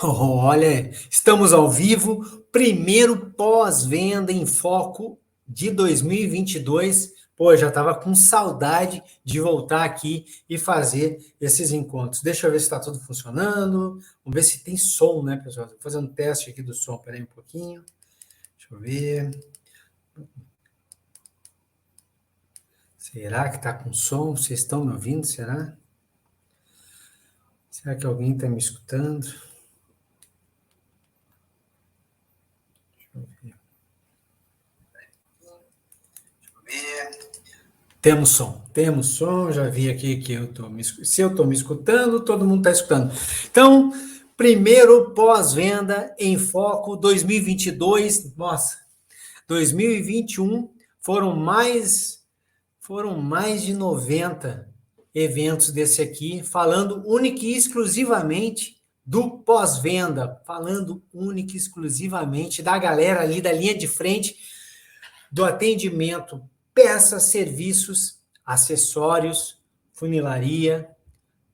Olha, estamos ao vivo, primeiro pós-venda em foco de 2022. Pô, já estava com saudade de voltar aqui e fazer esses encontros. Deixa eu ver se está tudo funcionando. Vamos ver se tem som, né, pessoal? Estou fazendo um teste aqui do som, peraí um pouquinho. Deixa eu ver. Será que está com som? Vocês estão me ouvindo? Será? Será que alguém está me escutando? Temos som, já vi aqui que se eu estou me escutando, todo mundo está escutando. Então, primeiro pós-venda em foco 2022, nossa, 2021 foram mais de 90 eventos desse aqui, falando única e exclusivamente do pós-venda, falando única e exclusivamente da galera ali da linha de frente do atendimento, peças, serviços, acessórios, funilaria,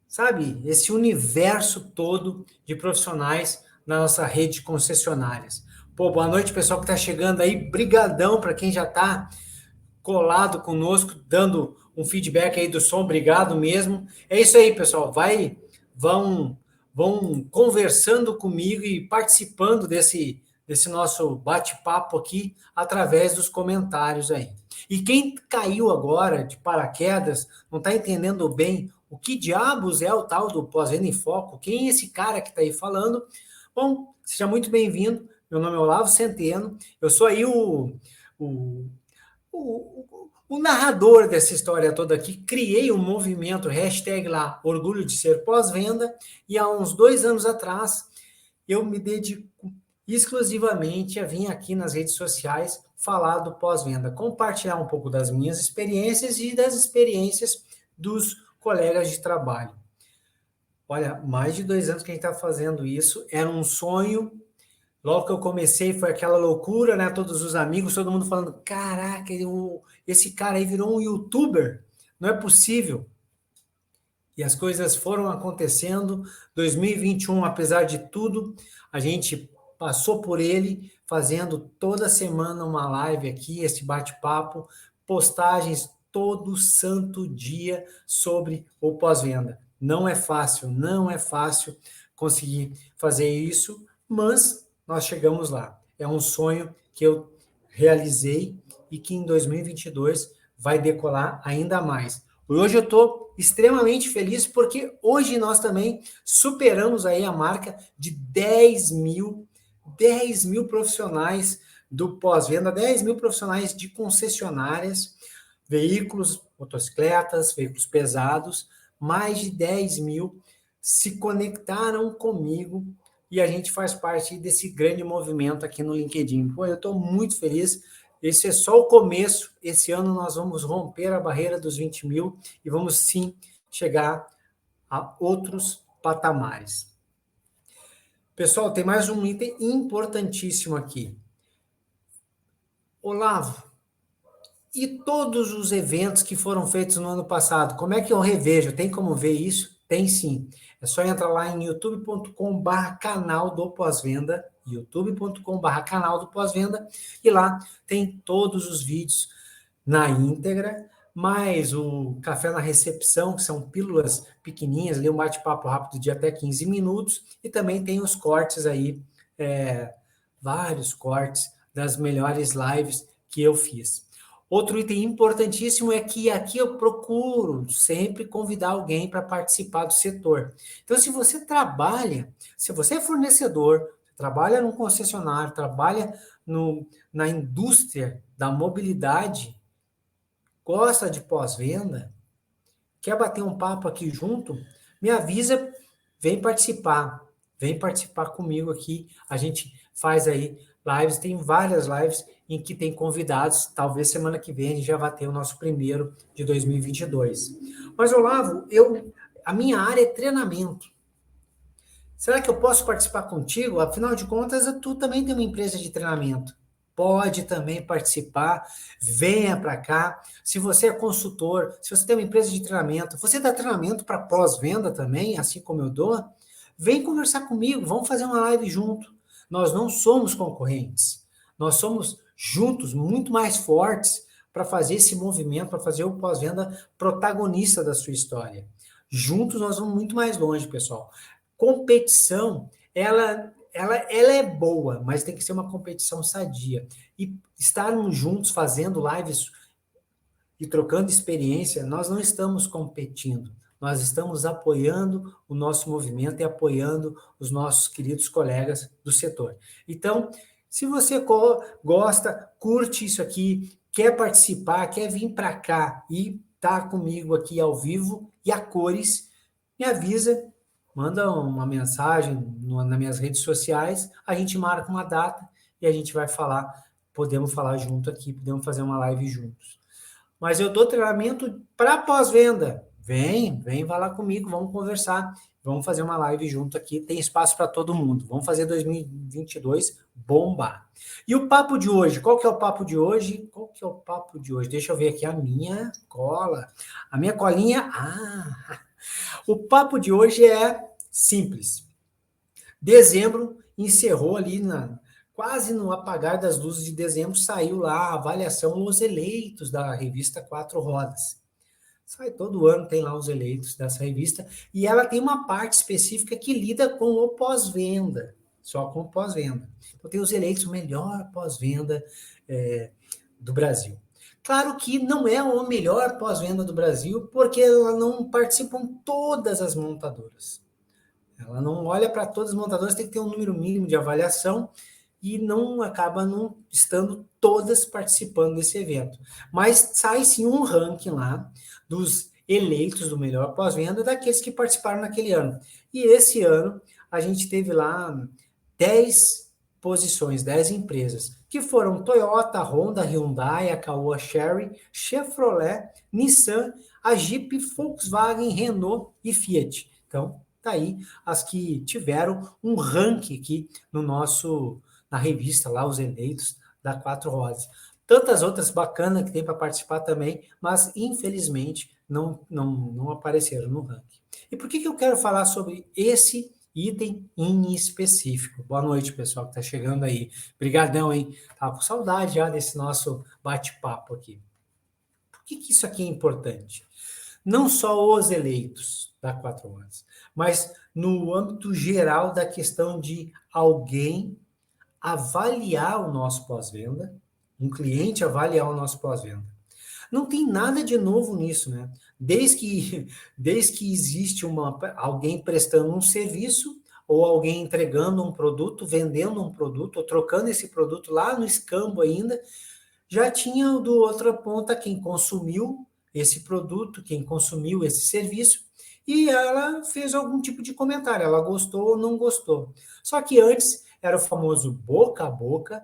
sabe? Esse universo todo de profissionais na nossa rede de concessionárias. Pô, boa noite, pessoal que está chegando aí. Brigadão para quem já está colado conosco, dando um feedback aí do som. Obrigado mesmo. É isso aí, pessoal. Vão conversando comigo e participando desse nosso bate-papo aqui através dos comentários aí. E quem caiu agora de paraquedas, não está entendendo bem o que diabos é o tal do Pós-Venda em Foco, quem é esse cara que está aí falando? Bom, seja muito bem-vindo. Meu nome é Olavo Centeno, eu sou aí o o narrador dessa história toda aqui. Criei um movimento, hashtag lá, orgulho de ser pós-venda, e há uns 2 anos atrás eu me dedico exclusivamente a vir aqui nas redes sociais falar do pós-venda, compartilhar um pouco das minhas experiências e das experiências dos colegas de trabalho. Olha, mais de 2 anos que a gente está fazendo isso, era um sonho. Logo que eu comecei, foi aquela loucura, né? Todos os amigos, todo mundo falando: caraca, esse cara aí virou um youtuber, não é possível. E as coisas foram acontecendo. 2021, apesar de tudo, a gente passou por ele, fazendo toda semana uma live aqui, esse bate-papo, postagens todo santo dia sobre o pós-venda. Não é fácil conseguir fazer isso, mas nós chegamos lá. É um sonho que eu realizei e que em 2022 vai decolar ainda mais. Hoje eu estou extremamente feliz porque hoje nós também superamos aí a marca de 10 mil profissionais do pós-venda, 10 mil profissionais de concessionárias, veículos, motocicletas, veículos pesados, mais de 10 mil se conectaram comigo e a gente faz parte desse grande movimento aqui no LinkedIn. Pô, eu estou muito feliz. Esse é só o começo. Esse ano nós vamos romper a barreira dos 20 mil e vamos sim chegar a outros patamares. Pessoal, tem mais um item importantíssimo aqui. Olavo, e todos os eventos que foram feitos no ano passado, como é que eu revejo? Tem como ver isso? Tem sim. É só entrar lá em youtube.com/canal do pós-venda, youtube.com/canal do pós-venda, e lá tem todos os vídeos na íntegra, mais o café na recepção, que são pílulas pequenininhas, ali um bate-papo rápido de até 15 minutos, e também tem os cortes aí, vários cortes das melhores lives que eu fiz. Outro item importantíssimo é que aqui eu procuro sempre convidar alguém para participar do setor. Então, se você é fornecedor, trabalha num concessionário, trabalha na indústria da mobilidade, gosta de pós-venda, quer bater um papo aqui junto, me avisa, vem participar comigo aqui, a gente faz aí lives, tem várias lives em que tem convidados, talvez semana que vem a gente já vai ter o nosso primeiro de 2022. Mas, Olavo, a minha área é treinamento. Será que eu posso participar contigo? Afinal de contas, tu também tem uma empresa de treinamento. Pode também participar, venha para cá. Se você é consultor, se você tem uma empresa de treinamento, você dá treinamento para pós-venda também, assim como eu dou, Vem conversar comigo, vamos fazer uma live junto. Nós não somos concorrentes. Nós somos juntos muito mais fortes para fazer esse movimento, para fazer o pós-venda protagonista da sua história. Juntos nós vamos muito mais longe, pessoal. Competição, ela é boa, mas tem que ser uma competição sadia. E estarmos juntos fazendo lives e trocando experiência, nós não estamos competindo. Nós estamos apoiando o nosso movimento e apoiando os nossos queridos colegas do setor. Então, se você gosta, curte isso aqui, quer participar, quer vir para cá e estar comigo aqui ao vivo e a cores, me avisa, manda uma mensagem nas minhas redes sociais, a gente marca uma data e a gente vai falar, podemos falar junto aqui, podemos fazer uma live juntos. Mas eu dou treinamento para pós-venda. Vem, vai lá comigo, vamos conversar, vamos fazer uma live junto aqui, tem espaço para todo mundo. Vamos fazer 2022 bombar. E o papo de hoje, qual que é o papo de hoje? Qual que é o papo de hoje? Deixa eu ver aqui a minha cola. A minha colinha, o papo de hoje é simples. Dezembro encerrou ali quase no apagar das luzes de dezembro, saiu lá a avaliação os eleitos da revista Quatro Rodas. Sai todo ano, tem lá os eleitos dessa revista, e ela tem uma parte específica que lida com o pós-venda, só com o pós-venda. Então tem os eleitos, o melhor pós-venda do Brasil. Claro que não é o melhor pós-venda do Brasil, porque ela não participam todas as montadoras. Ela não olha para todas as montadoras, tem que ter um número mínimo de avaliação, e não acaba não estando todas participando desse evento. Mas sai sim um ranking lá dos eleitos do melhor pós-venda daqueles que participaram naquele ano. E esse ano a gente teve lá 10 posições, 10 empresas, que foram Toyota, Honda, Hyundai, a Caoa Chery, Chevrolet, Nissan, a Jeep, Volkswagen, Renault e Fiat. Então, tá aí as que tiveram um ranking aqui na revista lá, os eleitos da Quatro Rodas. Tantas outras bacanas que tem para participar também, mas infelizmente não apareceram no ranking. E por que eu quero falar sobre esse item em específico? Boa noite, pessoal que está chegando aí. Obrigadão, hein? Tava com saudade já desse nosso bate-papo aqui. Por que isso aqui é importante? Não só os eleitos da Quatro Rodas, mas no âmbito geral da questão de alguém avaliar o nosso pós-venda, um cliente avaliar o nosso pós-venda. Não tem nada de novo nisso, né? Desde que existe alguém prestando um serviço, ou alguém entregando um produto, vendendo um produto, ou trocando esse produto lá no escambo ainda, já tinha do outra ponta quem consumiu esse produto, quem consumiu esse serviço, e ela fez algum tipo de comentário, ela gostou ou não gostou. Só que antes era o famoso boca a boca,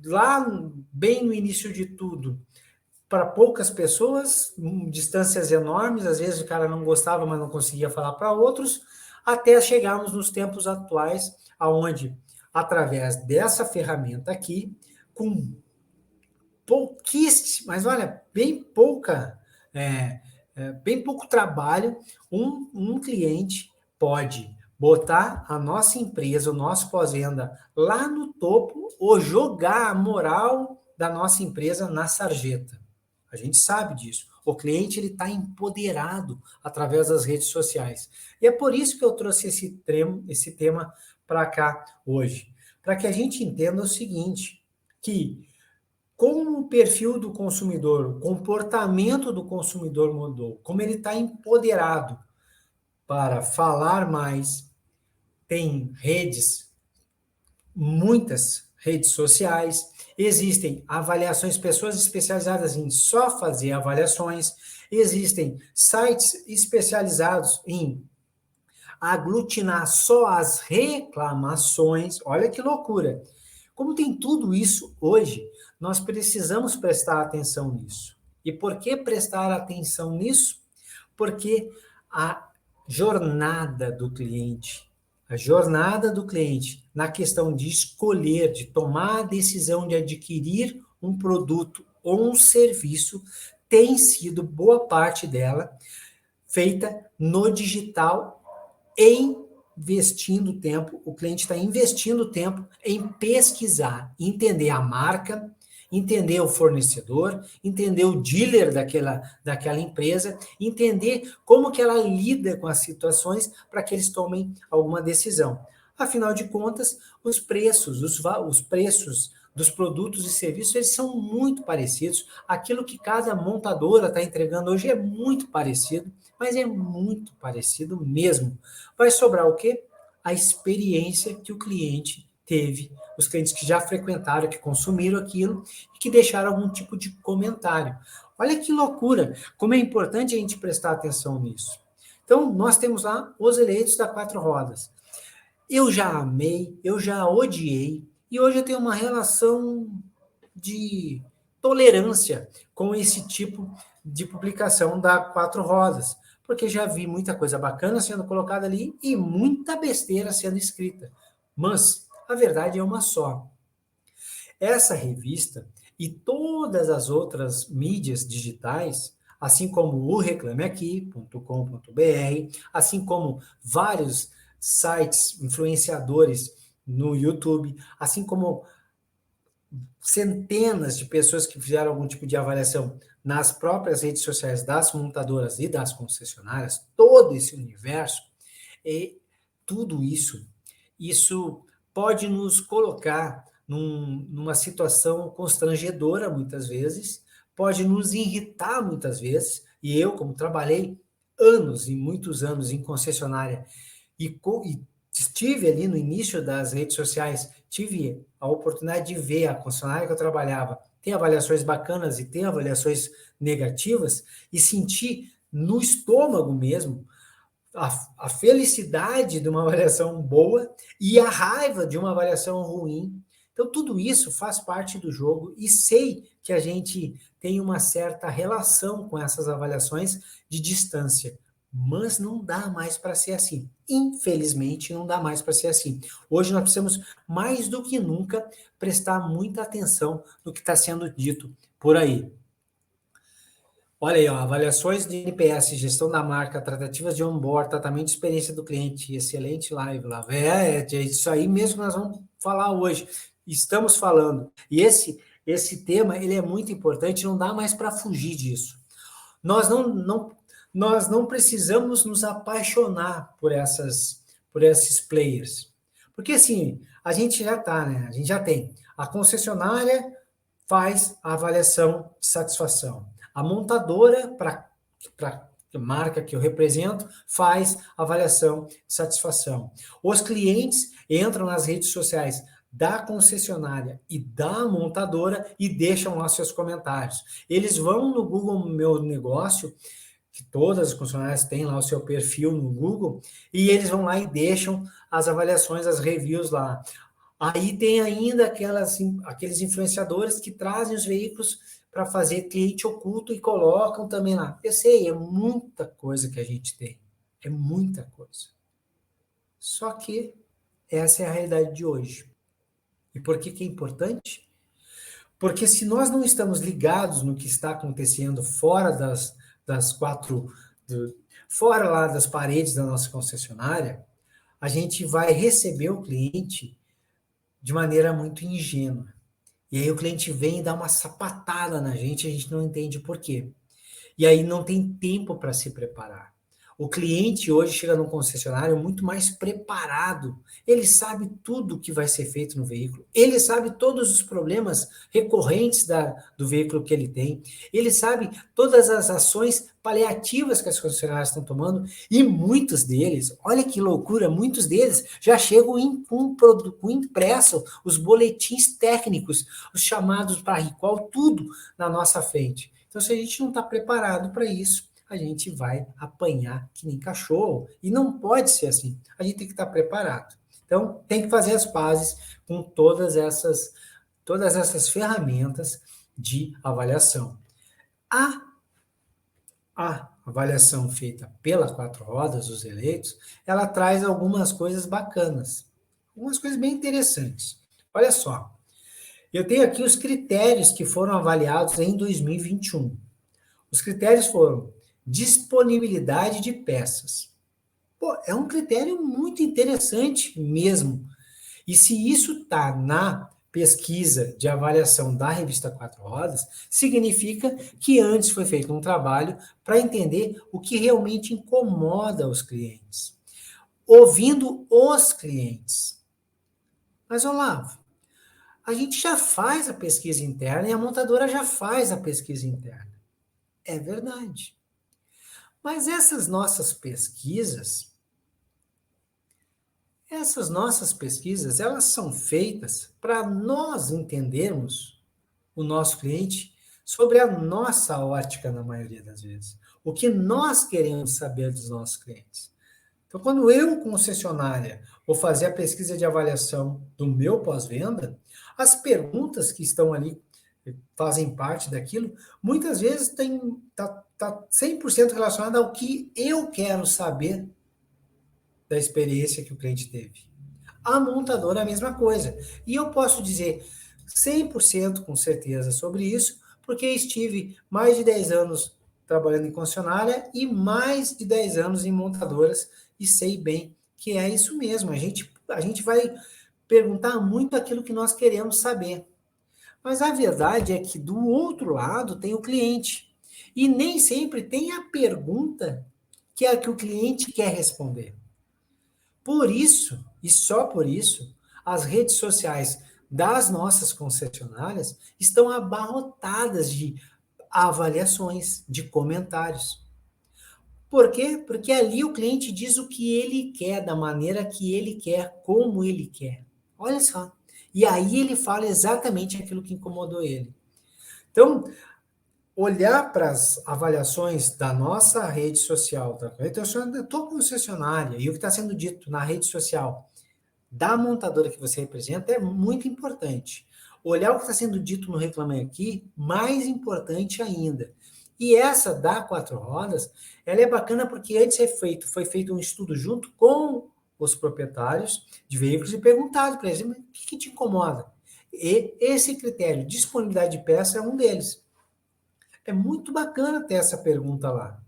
lá bem no início de tudo, para poucas pessoas, distâncias enormes, às vezes o cara não gostava, mas não conseguia falar para outros, até chegarmos nos tempos atuais, aonde através dessa ferramenta aqui, com pouquíssimo, mas olha, bem pouco trabalho, um cliente pode botar a nossa empresa, o nosso pós-venda lá no topo ou jogar a moral da nossa empresa na sarjeta. A gente sabe disso. O cliente ele está empoderado através das redes sociais. E é por isso que eu trouxe esse tema para cá hoje. Para que a gente entenda o seguinte, que como o perfil do consumidor, o comportamento do consumidor mudou, como ele está empoderado para falar mais, tem redes, muitas redes sociais, existem avaliações, pessoas especializadas em só fazer avaliações, existem sites especializados em aglutinar só as reclamações, olha que loucura. Como tem tudo isso hoje, nós precisamos prestar atenção nisso. E por que prestar atenção nisso? Porque a jornada do cliente na questão de escolher, de tomar a decisão de adquirir um produto ou um serviço, tem sido boa parte dela feita no digital em investindo tempo, o cliente está investindo tempo em pesquisar, entender a marca, entender o fornecedor, entender o dealer daquela empresa, entender como que ela lida com as situações para que eles tomem alguma decisão. Afinal de contas, os preços dos produtos e serviços, eles são muito parecidos. Aquilo que cada montadora está entregando hoje é muito parecido, mas é muito parecido mesmo. Vai sobrar o quê? A experiência que o cliente teve, os clientes que já frequentaram, que consumiram aquilo e que deixaram algum tipo de comentário. Olha que loucura, como é importante a gente prestar atenção nisso. Então, nós temos lá os eleitos da quatro rodas. Eu já amei, eu já odiei, e hoje eu tenho uma relação de tolerância com esse tipo de publicação da quatro rodas, porque já vi muita coisa bacana sendo colocada ali e muita besteira sendo escrita. Mas a verdade é uma só. Essa revista e todas as outras mídias digitais, assim como o reclameaqui.com.br, assim como vários sites influenciadores no YouTube, assim como centenas de pessoas que fizeram algum tipo de avaliação nas próprias redes sociais das montadoras e das concessionárias, todo esse universo, e tudo isso pode nos colocar numa situação constrangedora muitas vezes, pode nos irritar muitas vezes, e eu, como trabalhei anos e muitos anos em concessionária e estive ali no início das redes sociais, tive a oportunidade de ver a concessionária que eu trabalhava, tem avaliações bacanas e tem avaliações negativas, e senti no estômago mesmo a felicidade de uma avaliação boa e a raiva de uma avaliação ruim. Então, tudo isso faz parte do jogo e sei que a gente tem uma certa relação com essas avaliações de distância, mas não dá mais para ser assim. Infelizmente, não dá mais para ser assim. Hoje nós precisamos, mais do que nunca, prestar muita atenção no que está sendo dito por aí. Olha aí, ó, avaliações de NPS, gestão da marca, tratativas de onboard, tratamento de experiência do cliente, excelente live lá. É isso aí mesmo que nós vamos falar hoje. Estamos falando. E esse tema, ele é muito importante, não dá mais para fugir disso. Nós não precisamos nos apaixonar por esses players. Porque assim, a gente já tá, né? A gente já tem. A concessionária faz a avaliação de satisfação. A montadora, para a marca que eu represento, faz avaliação de satisfação. Os clientes entram nas redes sociais da concessionária e da montadora e deixam lá seus comentários. Eles vão no Google Meu Negócio, que todas as concessionárias têm lá o seu perfil no Google, e eles vão lá e deixam as avaliações, as reviews lá. Aí tem ainda aqueles influenciadores que trazem os veículos para fazer cliente oculto e colocam também lá. Eu sei, é muita coisa que a gente tem. É muita coisa. Só que essa é a realidade de hoje. E por que é importante? Porque se nós não estamos ligados no que está acontecendo fora fora lá das paredes da nossa concessionária, a gente vai receber o cliente de maneira muito ingênua. E aí o cliente vem e dá uma sapatada na gente, a gente não entende por quê. E aí não tem tempo para se preparar. O cliente hoje chega num concessionário muito mais preparado. Ele sabe tudo o que vai ser feito no veículo. Ele sabe todos os problemas recorrentes do veículo que ele tem. Ele sabe todas as ações paliativas que as concessionárias estão tomando. E muitos deles, olha que loucura, muitos deles já chegam com impresso os boletins técnicos, os chamados para recall, tudo na nossa frente. Então, se a gente não está preparado para isso, a gente vai apanhar que nem cachorro. E não pode ser assim. A gente tem que estar preparado. Então, tem que fazer as pazes com todas essas ferramentas de avaliação. A avaliação feita pela quatro rodas, os eleitos, ela traz algumas coisas bacanas. Algumas coisas bem interessantes. Olha só. Eu tenho aqui os critérios que foram avaliados em 2021. Os critérios foram disponibilidade de peças. Pô, é um critério muito interessante mesmo. E se isso está na pesquisa de avaliação da revista Quatro Rodas, significa que antes foi feito um trabalho para entender o que realmente incomoda os clientes, ouvindo os clientes. Mas, Olavo, a gente já faz a pesquisa interna e a montadora já faz a pesquisa interna. É verdade. Mas essas nossas pesquisas, elas são feitas para nós entendermos o nosso cliente sobre a nossa ótica, na maioria das vezes. O que nós queremos saber dos nossos clientes. Então, quando eu, concessionária, vou fazer a pesquisa de avaliação do meu pós-venda, as perguntas que estão ali fazem parte daquilo, muitas vezes tá 100% relacionada ao que eu quero saber da experiência que o cliente teve. A montadora é a mesma coisa. E eu posso dizer 100% com certeza sobre isso, porque estive mais de 10 anos trabalhando em concessionária e mais de 10 anos em montadoras e sei bem que é isso mesmo. A gente vai perguntar muito aquilo que nós queremos saber. Mas a verdade é que do outro lado tem o cliente. E nem sempre tem a pergunta que é a que o cliente quer responder. Por isso, e só por isso, as redes sociais das nossas concessionárias estão abarrotadas de avaliações, de comentários. Por quê? Porque ali o cliente diz o que ele quer, da maneira que ele quer, como ele quer. Olha só. E aí ele fala exatamente aquilo que incomodou ele. Então, olhar para as avaliações da nossa rede social, da tua concessionária, e o que está sendo dito na rede social da montadora que você representa é muito importante. Olhar o que está sendo dito no Reclame Aqui, mais importante ainda. E essa da Quatro Rodas, ela é bacana porque antes foi feito um estudo junto com os proprietários de veículos e perguntado para eles, o que te incomoda? E esse critério, disponibilidade de peça, é um deles. É muito bacana ter essa pergunta lá.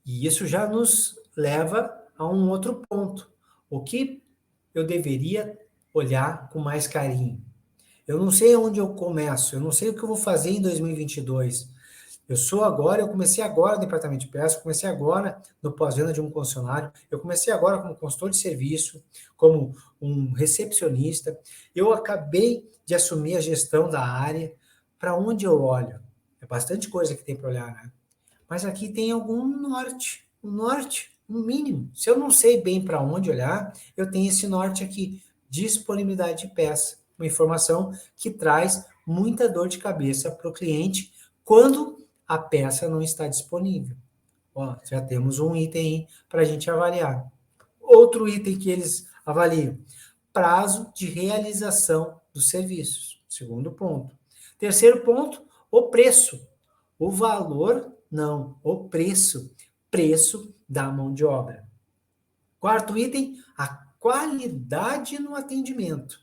E isso já nos leva a um outro ponto. O que eu deveria olhar com mais carinho? Eu não sei onde eu começo, eu não sei o que eu vou fazer em 2022. Eu comecei agora no departamento de peças, comecei agora no pós-venda de um concessionário, eu comecei agora como consultor de serviço, como um recepcionista, eu acabei de assumir a gestão da área. Para onde eu olho? É bastante coisa que tem para olhar, né? Mas aqui tem algum norte, um mínimo. Se eu não sei bem para onde olhar, eu tenho esse norte aqui, disponibilidade de peça, uma informação que traz muita dor de cabeça para o cliente quando a peça não está disponível. Ó, já temos um item para a gente avaliar. Outro item que eles avaliam, prazo de realização dos serviços. Segundo ponto. Terceiro ponto, o preço. O valor, não, o preço. Preço da mão de obra. Quarto item, a qualidade no atendimento.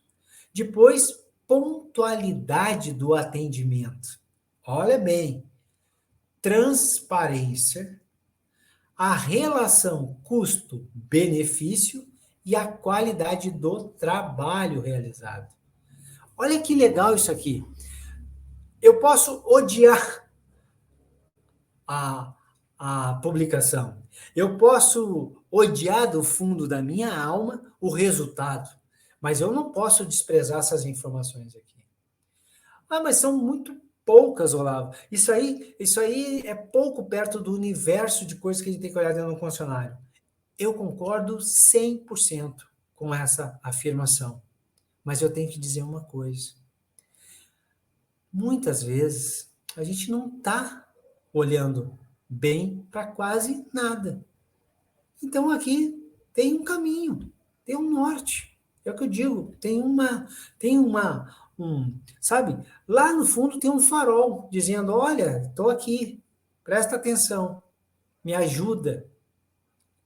Depois, pontualidade do atendimento. Olha bem, transparência, a relação custo-benefício e a qualidade do trabalho realizado. Olha que legal isso aqui. Eu posso odiar a, a publicação. Eu posso odiar do fundo da minha alma o resultado, mas eu não posso desprezar essas informações aqui. Ah, mas são muito poucas, Olavo. Isso aí é pouco perto do universo de coisas que a gente tem que olhar dentro do concessionário. Eu concordo 100% com essa afirmação, mas eu tenho que dizer uma coisa. Muitas vezes a gente não está olhando bem para quase nada. Então aqui tem um caminho, tem um norte. É o que eu digo, sabe? Lá no fundo tem um farol dizendo, olha, estou aqui, presta atenção, me ajuda.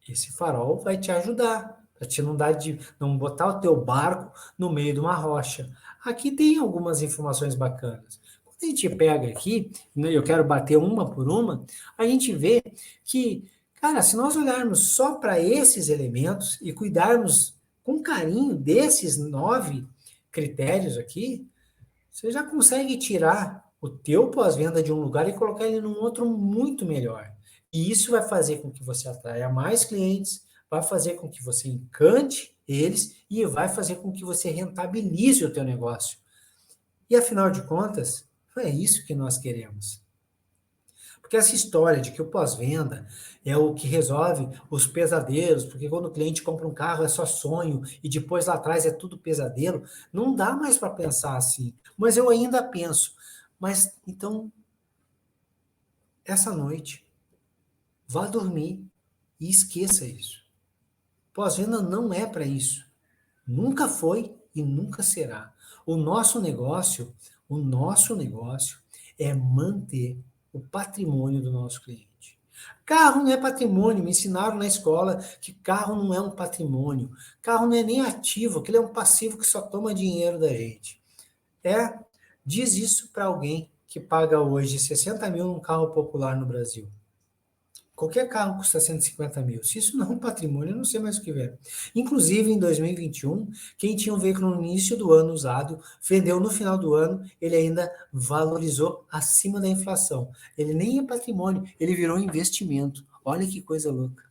Esse farol vai te ajudar, para te não botar o teu barco no meio de uma rocha. Aqui tem algumas informações bacanas. Quando a gente pega aqui, né, eu quero bater uma por uma, a gente vê que, Cara, se nós olharmos só para esses elementos e cuidarmos com carinho desses 9 critérios aqui, você já consegue tirar o teu pós-venda de um lugar e colocar ele num outro muito melhor. E isso vai fazer com que você atraia mais clientes, vai fazer com que você encante eles e vai fazer com que você rentabilize o teu negócio. E afinal de contas, é isso que nós queremos. Porque essa história de que o pós-venda é o que resolve os pesadelos, porque quando o cliente compra um carro é só sonho e depois lá atrás é tudo pesadelo, não dá mais para pensar assim. Mas eu ainda penso, mas então, essa noite, vá dormir e esqueça isso. Pós-venda não é para isso. Nunca foi e nunca será. O nosso negócio é manter o patrimônio do nosso cliente. Carro não é patrimônio, me ensinaram na escola que carro não é um patrimônio. Carro não é nem ativo, aquele é um passivo que só toma dinheiro da gente. Diz isso para alguém que paga hoje 60 mil num carro popular no Brasil. Qualquer carro custa 150 mil. Se isso não é um patrimônio, eu não sei mais o que é. Inclusive, em 2021, quem tinha um veículo no início do ano usado, vendeu no final do ano, ele ainda valorizou acima da inflação. Ele nem é patrimônio, ele virou investimento. Olha que coisa louca.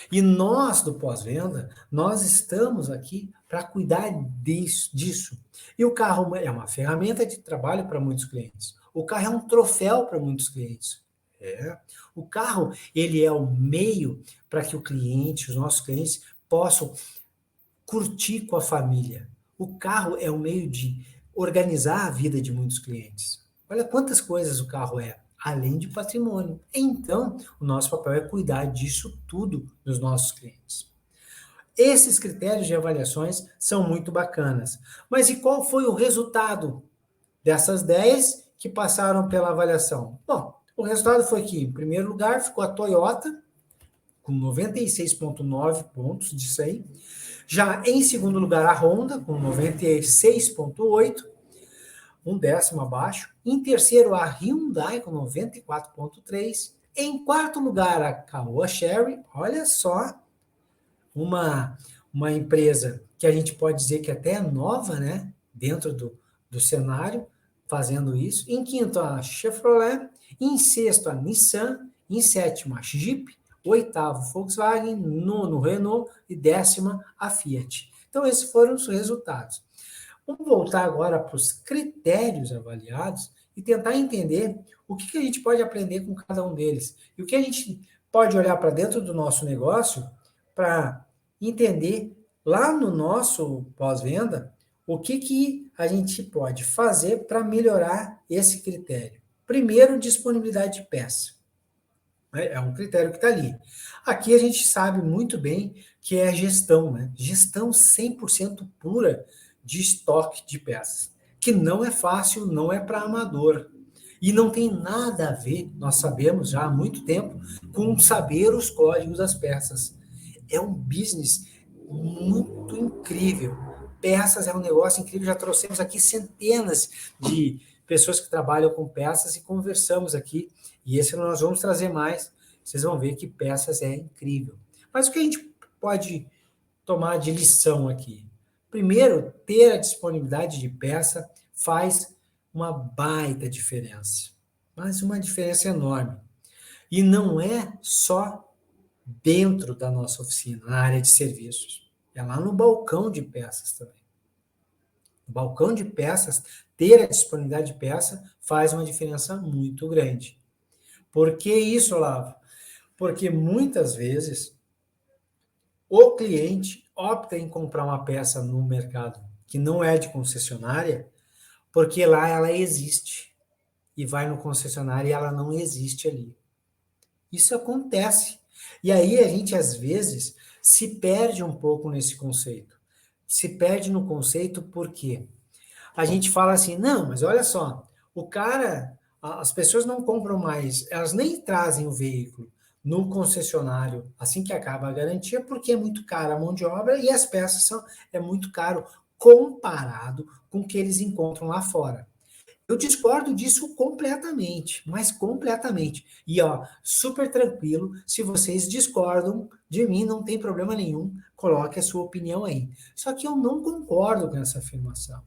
E nós, do pós-venda, nós estamos aqui para cuidar disso. E o carro é uma ferramenta de trabalho para muitos clientes. O carro é um troféu para muitos clientes. O carro, ele é o meio para que o cliente, os nossos clientes, possam curtir com a família. O carro é o meio de organizar a vida de muitos clientes. Olha quantas coisas o carro é, além de patrimônio. Então, o nosso papel é cuidar disso tudo dos nossos clientes. Esses critérios de avaliações são muito bacanas. Mas e qual foi o resultado dessas 10 que passaram pela avaliação? Bom, o resultado foi que, em primeiro lugar, ficou a Toyota, com 96,9 pontos de 100. Já em segundo lugar, a Honda, com 96,8, um décimo abaixo. Em terceiro, a Hyundai, com 94,3. Em quarto lugar, a Caoa Chery, olha só, uma empresa que a gente pode dizer que até é nova, né, dentro do cenário, fazendo isso. Em quinto, a Chevrolet. Em sexto, a Nissan. Em sétimo, a Jeep. Oitavo, Volkswagen. Nono, Renault. E décima, a Fiat. Então, esses foram os resultados. Vamos voltar agora para os critérios avaliados e tentar entender o que a gente pode aprender com cada um deles. E o que a gente pode olhar para dentro do nosso negócio para entender lá no nosso pós-venda o que a gente pode fazer para melhorar esse critério. Primeiro, disponibilidade de peça. É um critério que está ali. Aqui a gente sabe muito bem que é a gestão, né? Gestão 100% pura de estoque de peças, que não é fácil, não é para amador. E não tem nada a ver, nós sabemos já há muito tempo, com saber os códigos das peças. É um business muito incrível. Peças é um negócio incrível, já trouxemos aqui centenas de pessoas que trabalham com peças e conversamos aqui, e esse nós vamos trazer mais. Vocês vão ver que peças é incrível. Mas o que a gente pode tomar de lição aqui? Primeiro, ter a disponibilidade de peça faz uma baita diferença, mas uma diferença enorme. E não é só dentro da nossa oficina, na área de serviços. É lá no balcão de peças também. No balcão de peças, ter a disponibilidade de peça faz uma diferença muito grande. Por que isso, Olavo? Porque muitas vezes o cliente opta em comprar uma peça no mercado que não é de concessionária, porque lá ela existe. E vai no concessionário e ela não existe ali. Isso acontece. E aí a gente, às vezes, se perde um pouco nesse conceito. Se perde no conceito porque a gente fala assim, não, mas olha só, o cara, as pessoas não compram mais, elas nem trazem o veículo no concessionário assim que acaba a garantia, porque é muito cara a mão de obra e as peças é muito caro comparado com o que eles encontram lá fora. Eu discordo disso completamente, mas completamente. E, ó, super tranquilo, se vocês discordam de mim, não tem problema nenhum, coloque a sua opinião aí. Só que eu não concordo com essa afirmação.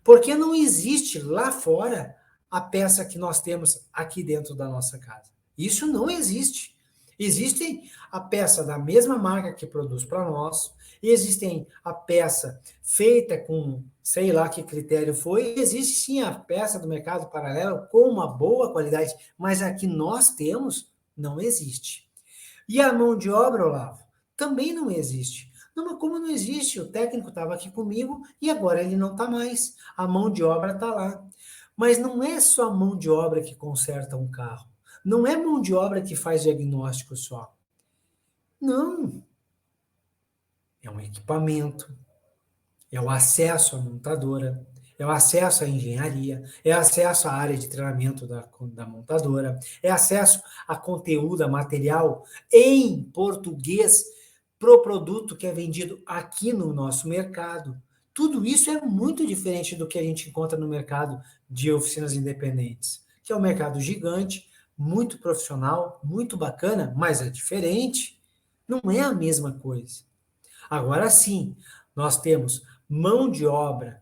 Porque não existe lá fora a peça que nós temos aqui dentro da nossa casa. Isso não existe. Existe a peça da mesma marca que produz para nós, existem a peça feita com, sei lá que critério foi, existe sim a peça do mercado paralelo com uma boa qualidade, mas a que nós temos não existe. E a mão de obra, Olavo, também não existe. Não, mas como não existe? O técnico estava aqui comigo e agora ele não está mais. A mão de obra está lá. Mas não é só a mão de obra que conserta um carro. Não é mão de obra que faz diagnóstico só. Não. É um equipamento, é o acesso à montadora, é o acesso à engenharia, é acesso à área de treinamento da montadora, é acesso a conteúdo, a material em português para o produto que é vendido aqui no nosso mercado. Tudo isso é muito diferente do que a gente encontra no mercado de oficinas independentes, que é um mercado gigante, muito profissional, muito bacana, mas é diferente. Não é a mesma coisa. Agora sim, nós temos mão de obra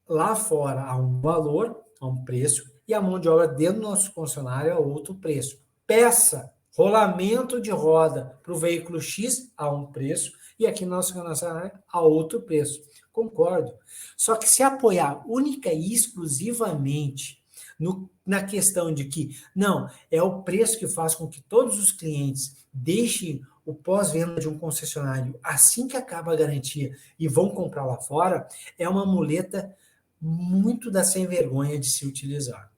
lá fora a um valor, a um preço, e a mão de obra dentro do nosso concessionário a outro preço. Peça, rolamento de roda para o veículo X a um preço, e aqui no nosso concessionário a outro preço. Concordo. Só que se apoiar única e exclusivamente na questão de que, não, é o preço que faz com que todos os clientes deixem o pós-venda de um concessionário assim que acaba a garantia e vão comprar lá fora, é uma muleta muito da sem vergonha de se utilizar.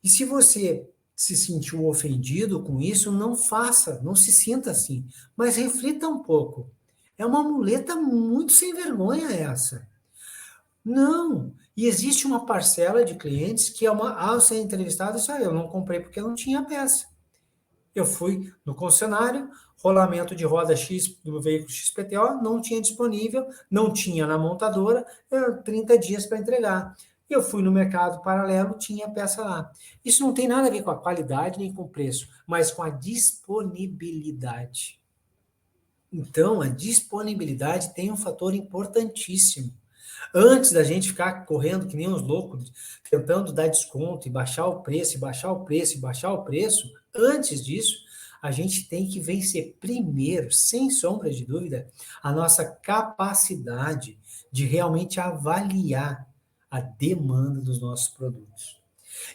E se você se sentiu ofendido com isso, não faça, não se sinta assim, mas reflita um pouco. É uma muleta muito sem vergonha essa. Não, e existe uma parcela de clientes que é uma, ao ser entrevistado, isso aí, eu não comprei porque não tinha peça. Eu fui no concessionário, rolamento de roda X do veículo XPTO, não tinha disponível, não tinha na montadora, 30 dias para entregar. Eu fui no mercado paralelo, tinha peça lá. Isso não tem nada a ver com a qualidade nem com o preço, mas com a disponibilidade. Então, a disponibilidade tem um fator importantíssimo. Antes da gente ficar correndo que nem uns loucos, tentando dar desconto e baixar o preço, e baixar o preço, e baixar o preço, antes disso, a gente tem que vencer primeiro, sem sombra de dúvida, a nossa capacidade de realmente avaliar a demanda dos nossos produtos.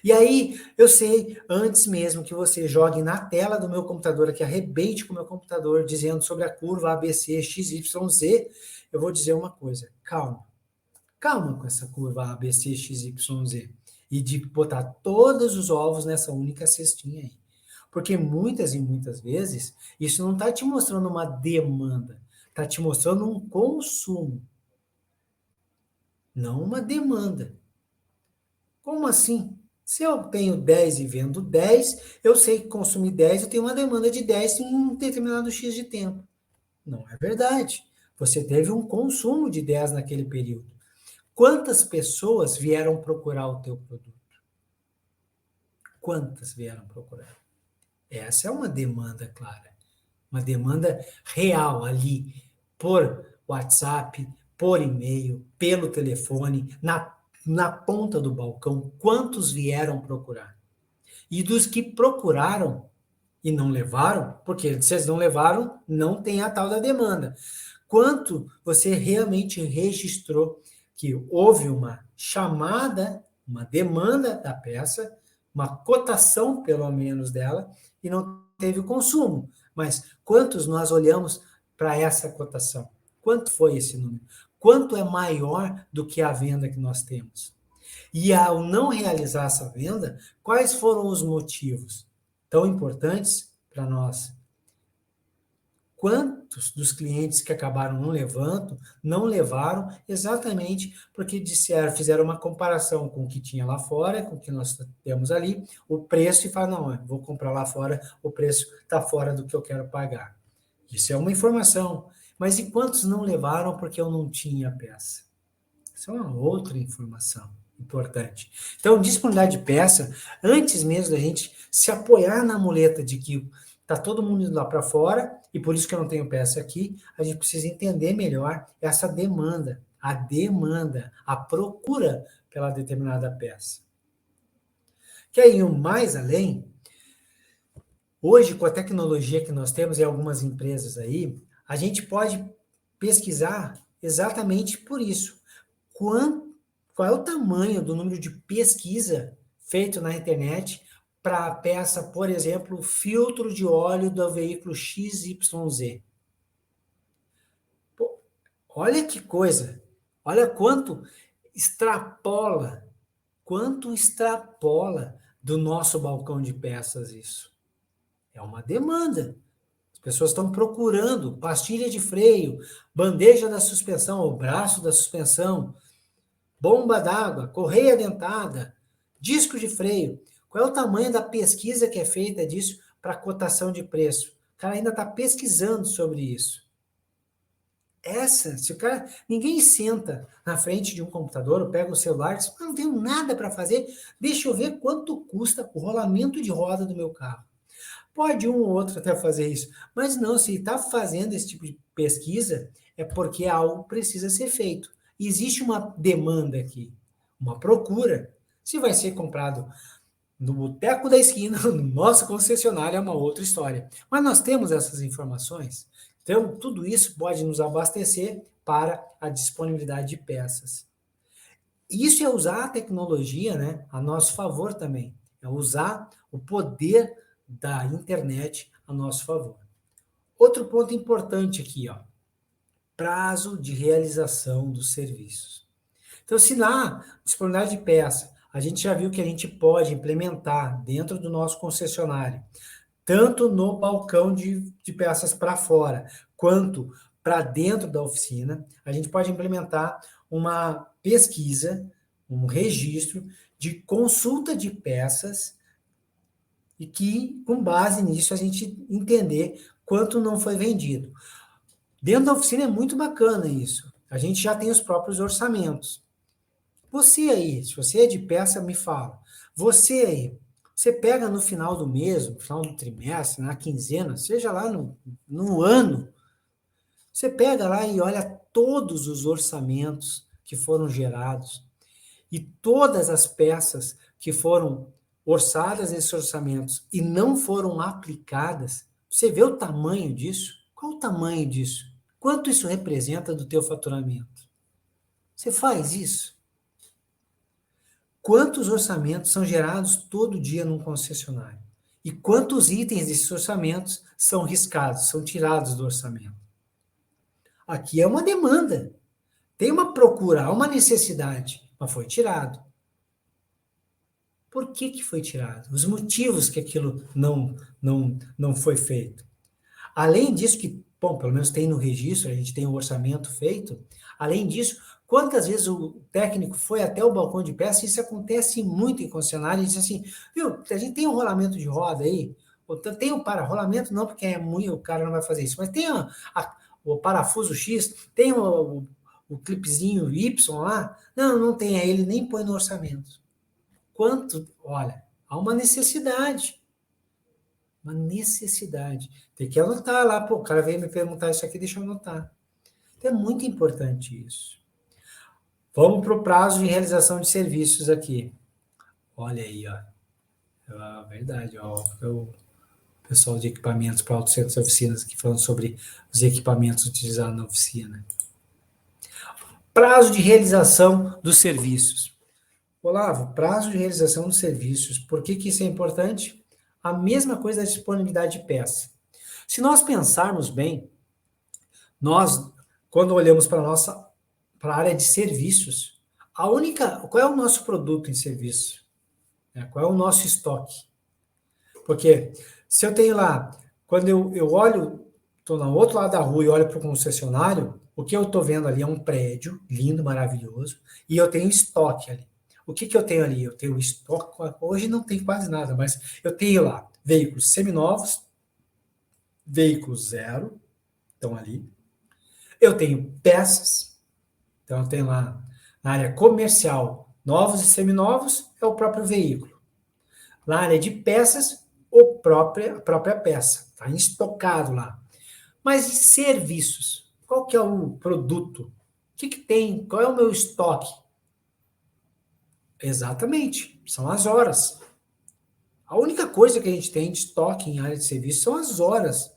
E aí, eu sei, antes mesmo que você jogue na tela do meu computador, que arrebente com o meu computador, dizendo sobre a curva ABC, XYZ, eu vou dizer uma coisa, calma. Calma com essa curva ABC, XYZ. E de botar todos os ovos nessa única cestinha aí. Porque muitas e muitas vezes, isso não está te mostrando uma demanda, está te mostrando um consumo, não uma demanda. Como assim? Se eu tenho 10 e vendo 10, eu sei que consumir 10, eu tenho uma demanda de 10 em um determinado X de tempo. Não é verdade. Você teve um consumo de 10 naquele período. Quantas pessoas vieram procurar o teu produto? Quantas vieram procurar? Essa é uma demanda clara, uma demanda real ali, por WhatsApp, por e-mail, pelo telefone, na ponta do balcão. Quantos vieram procurar? E dos que procuraram e não levaram, porque se eles não levaram, não tem a tal da demanda. Quanto você realmente registrou que houve uma chamada, uma demanda da peça, uma cotação, pelo menos, dela, e não teve o consumo. Mas quantos nós olhamos para essa cotação? Quanto foi esse número? Quanto é maior do que a venda que nós temos? E ao não realizar essa venda, quais foram os motivos tão importantes para nós? Quantos dos clientes que acabaram não levaram exatamente porque disseram, fizeram uma comparação com o que tinha lá fora, com o que nós temos ali, o preço, e falaram, não, vou comprar lá fora, o preço está fora do que eu quero pagar. Isso é uma informação. Mas e quantos não levaram porque eu não tinha a peça? Isso é uma outra informação. importante. Então, disponibilidade de peça, antes mesmo da gente se apoiar na muleta de que está todo mundo indo lá para fora, e por isso que eu não tenho peça aqui, a gente precisa entender melhor essa demanda, a procura pela determinada peça. Quer ir mais além? Hoje, com a tecnologia que nós temos em algumas empresas aí, a gente pode pesquisar exatamente por isso. Qual é o tamanho do número de pesquisa feito na internet para a peça, por exemplo, filtro de óleo do veículo XYZ? Pô, olha que coisa! Olha quanto extrapola do nosso balcão de peças isso. É uma demanda. As pessoas estão procurando pastilha de freio, bandeja da suspensão, o braço da suspensão, bomba d'água, correia dentada, disco de freio. Qual é o tamanho da pesquisa que é feita disso para cotação de preço? O cara ainda está pesquisando sobre isso. Se o cara, ninguém senta na frente de um computador, ou pega o celular e diz, não tenho nada para fazer, deixa eu ver quanto custa o rolamento de roda do meu carro. Pode um ou outro até fazer isso, mas não, se está fazendo esse tipo de pesquisa, é porque algo precisa ser feito. Existe uma demanda aqui, uma procura. Se vai ser comprado no boteco da esquina, no nosso concessionário, é uma outra história. Mas nós temos essas informações, então tudo isso pode nos abastecer para a disponibilidade de peças. Isso é usar a tecnologia, né, a nosso favor também. É usar o poder da internet a nosso favor. Outro ponto importante aqui, ó, prazo de realização dos serviços. Então, se na disponibilidade de peça, a gente já viu que a gente pode implementar dentro do nosso concessionário, tanto no balcão de peças para fora, quanto para dentro da oficina, a gente pode implementar uma pesquisa, um registro de consulta de peças e que, com base nisso, a gente entender quanto não foi vendido. Dentro da oficina é muito bacana isso. A gente já tem os próprios orçamentos. Você aí, se você é de peça, me fala. Você aí, você pega no final do mês, no final do trimestre, na quinzena, seja lá no ano, você pega lá e olha todos os orçamentos que foram gerados e todas as peças que foram orçadas nesses orçamentos e não foram aplicadas, você vê o tamanho disso? Qual o tamanho disso? Quanto isso representa do teu faturamento? Você faz isso? Quantos orçamentos são gerados todo dia num concessionário? E quantos itens desses orçamentos são riscados, são tirados do orçamento? Aqui é uma demanda. Tem uma procura, há uma necessidade, mas foi tirado. Por que foi tirado? Os motivos que aquilo não foi feito. Além disso, que, bom, pelo menos tem no registro, a gente tem o orçamento feito. Além disso, quantas vezes o técnico foi até o balcão de peça, isso acontece muito em concessionária, e diz assim, viu, a gente tem um rolamento de roda aí, tem o para-rolamento, não, porque é muito, o cara não vai fazer isso, mas tem o parafuso X, tem o clipezinho Y lá, não tem, aí ele nem põe no orçamento. Olha, há uma necessidade. Uma necessidade. Tem que anotar lá, pô, o cara veio me perguntar isso aqui, deixa eu anotar. Então é muito importante isso. Vamos para o prazo de realização de serviços aqui. Olha aí, ó. Verdade, ó. O pessoal de equipamentos para autocentros e oficinas aqui falando sobre os equipamentos utilizados na oficina. Prazo de realização dos serviços. Olavo, prazo de realização dos serviços. Por que isso é importante? A mesma coisa da disponibilidade de peça. Se nós pensarmos bem, quando olhamos para a área de serviços, qual é o nosso produto em serviço? Qual é o nosso estoque? Porque se eu tenho lá, quando eu olho, estou no outro lado da rua e olho para o concessionário, o que eu estou vendo ali é um prédio lindo, maravilhoso, e eu tenho estoque ali. O que eu tenho ali? Eu tenho estoque, hoje não tem quase nada, mas eu tenho lá veículos seminovos, veículos zero, estão ali. Eu tenho peças, então eu tenho lá na área comercial Novos e seminovos é o próprio veículo. Na área de peças, a própria peça, está estocado lá. Mas e serviços? Qual que é o produto? O que tem? Qual é o meu estoque? Exatamente, são as horas. A única coisa que a gente tem de estoque em área de serviço são as horas.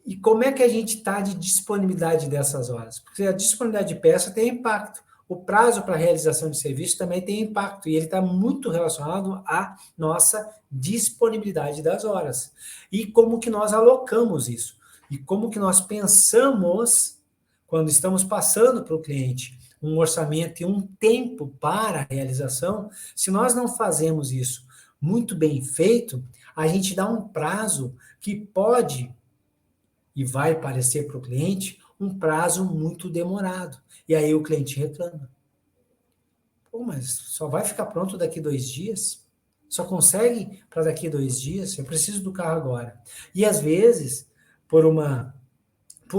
E como é que a gente está de disponibilidade dessas horas? Porque a disponibilidade de peça tem impacto. O prazo para a realização de serviço também tem impacto. E ele está muito relacionado à nossa disponibilidade das horas. E como que nós alocamos isso. E como que nós pensamos, quando estamos passando para o cliente, um orçamento e um tempo para a realização. Se nós não fazemos isso muito bem feito, a gente dá um prazo que pode e vai parecer para o cliente um prazo muito demorado. E aí o cliente reclama. Pô, mas só vai ficar pronto daqui 2 dias? Só consegue para daqui 2 dias? Eu preciso do carro agora. E às vezes, por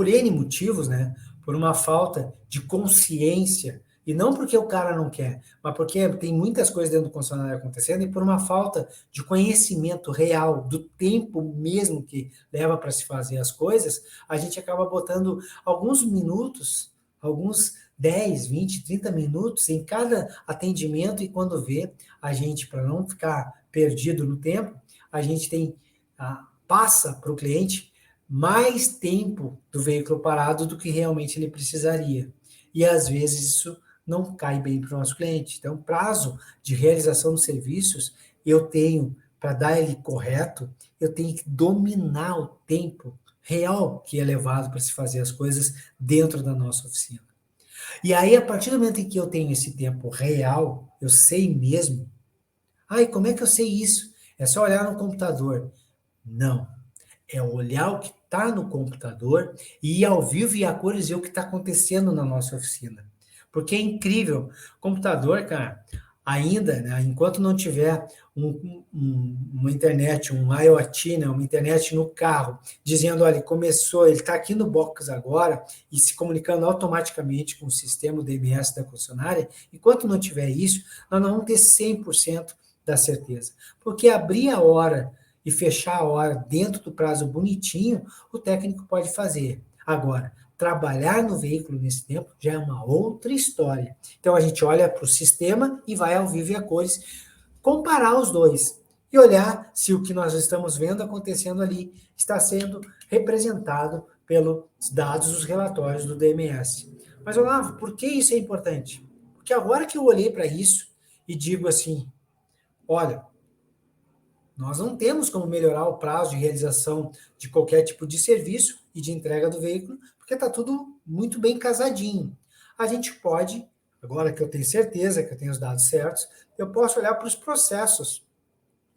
N motivos, né? Por uma falta de consciência, e não porque o cara não quer, mas porque tem muitas coisas dentro do concessionário acontecendo, e por uma falta de conhecimento real, do tempo mesmo que leva para se fazer as coisas, a gente acaba botando alguns minutos, alguns 10, 20, 30 minutos em cada atendimento, e quando vê, a gente, para não ficar perdido no tempo, a gente passa para o cliente mais tempo do veículo parado do que realmente ele precisaria. E às vezes isso não cai bem para o nosso cliente. Então, prazo de realização dos serviços, eu tenho, para dar ele correto, eu tenho que dominar o tempo real que é levado para se fazer as coisas dentro da nossa oficina. E aí, a partir do momento em que eu tenho esse tempo real, eu sei mesmo. E como é que eu sei isso? É só olhar no computador. Não. É olhar o que está no computador e ir ao vivo e a cores ver o que está acontecendo na nossa oficina. Porque é incrível. Computador, cara, ainda, né, enquanto não tiver uma internet, um IoT, né, uma internet no carro, dizendo, olha, começou, ele está aqui no box agora, e se comunicando automaticamente com o sistema DMS da concessionária, enquanto não tiver isso, nós não vamos ter 100% da certeza. Porque abrir a hora e fechar a hora dentro do prazo bonitinho, o técnico pode fazer. Agora, trabalhar no veículo nesse tempo já é uma outra história. Então, a gente olha para o sistema e vai ao vivo e a cores, comparar os dois e olhar se o que nós estamos vendo acontecendo ali está sendo representado pelos dados dos relatórios do DMS. Mas, Olavo, por que isso é importante? Porque agora que eu olhei para isso e digo assim, olha, nós não temos como melhorar o prazo de realização de qualquer tipo de serviço e de entrega do veículo, porque está tudo muito bem casadinho. A gente pode, agora que eu tenho certeza que eu tenho os dados certos, eu posso olhar para os processos.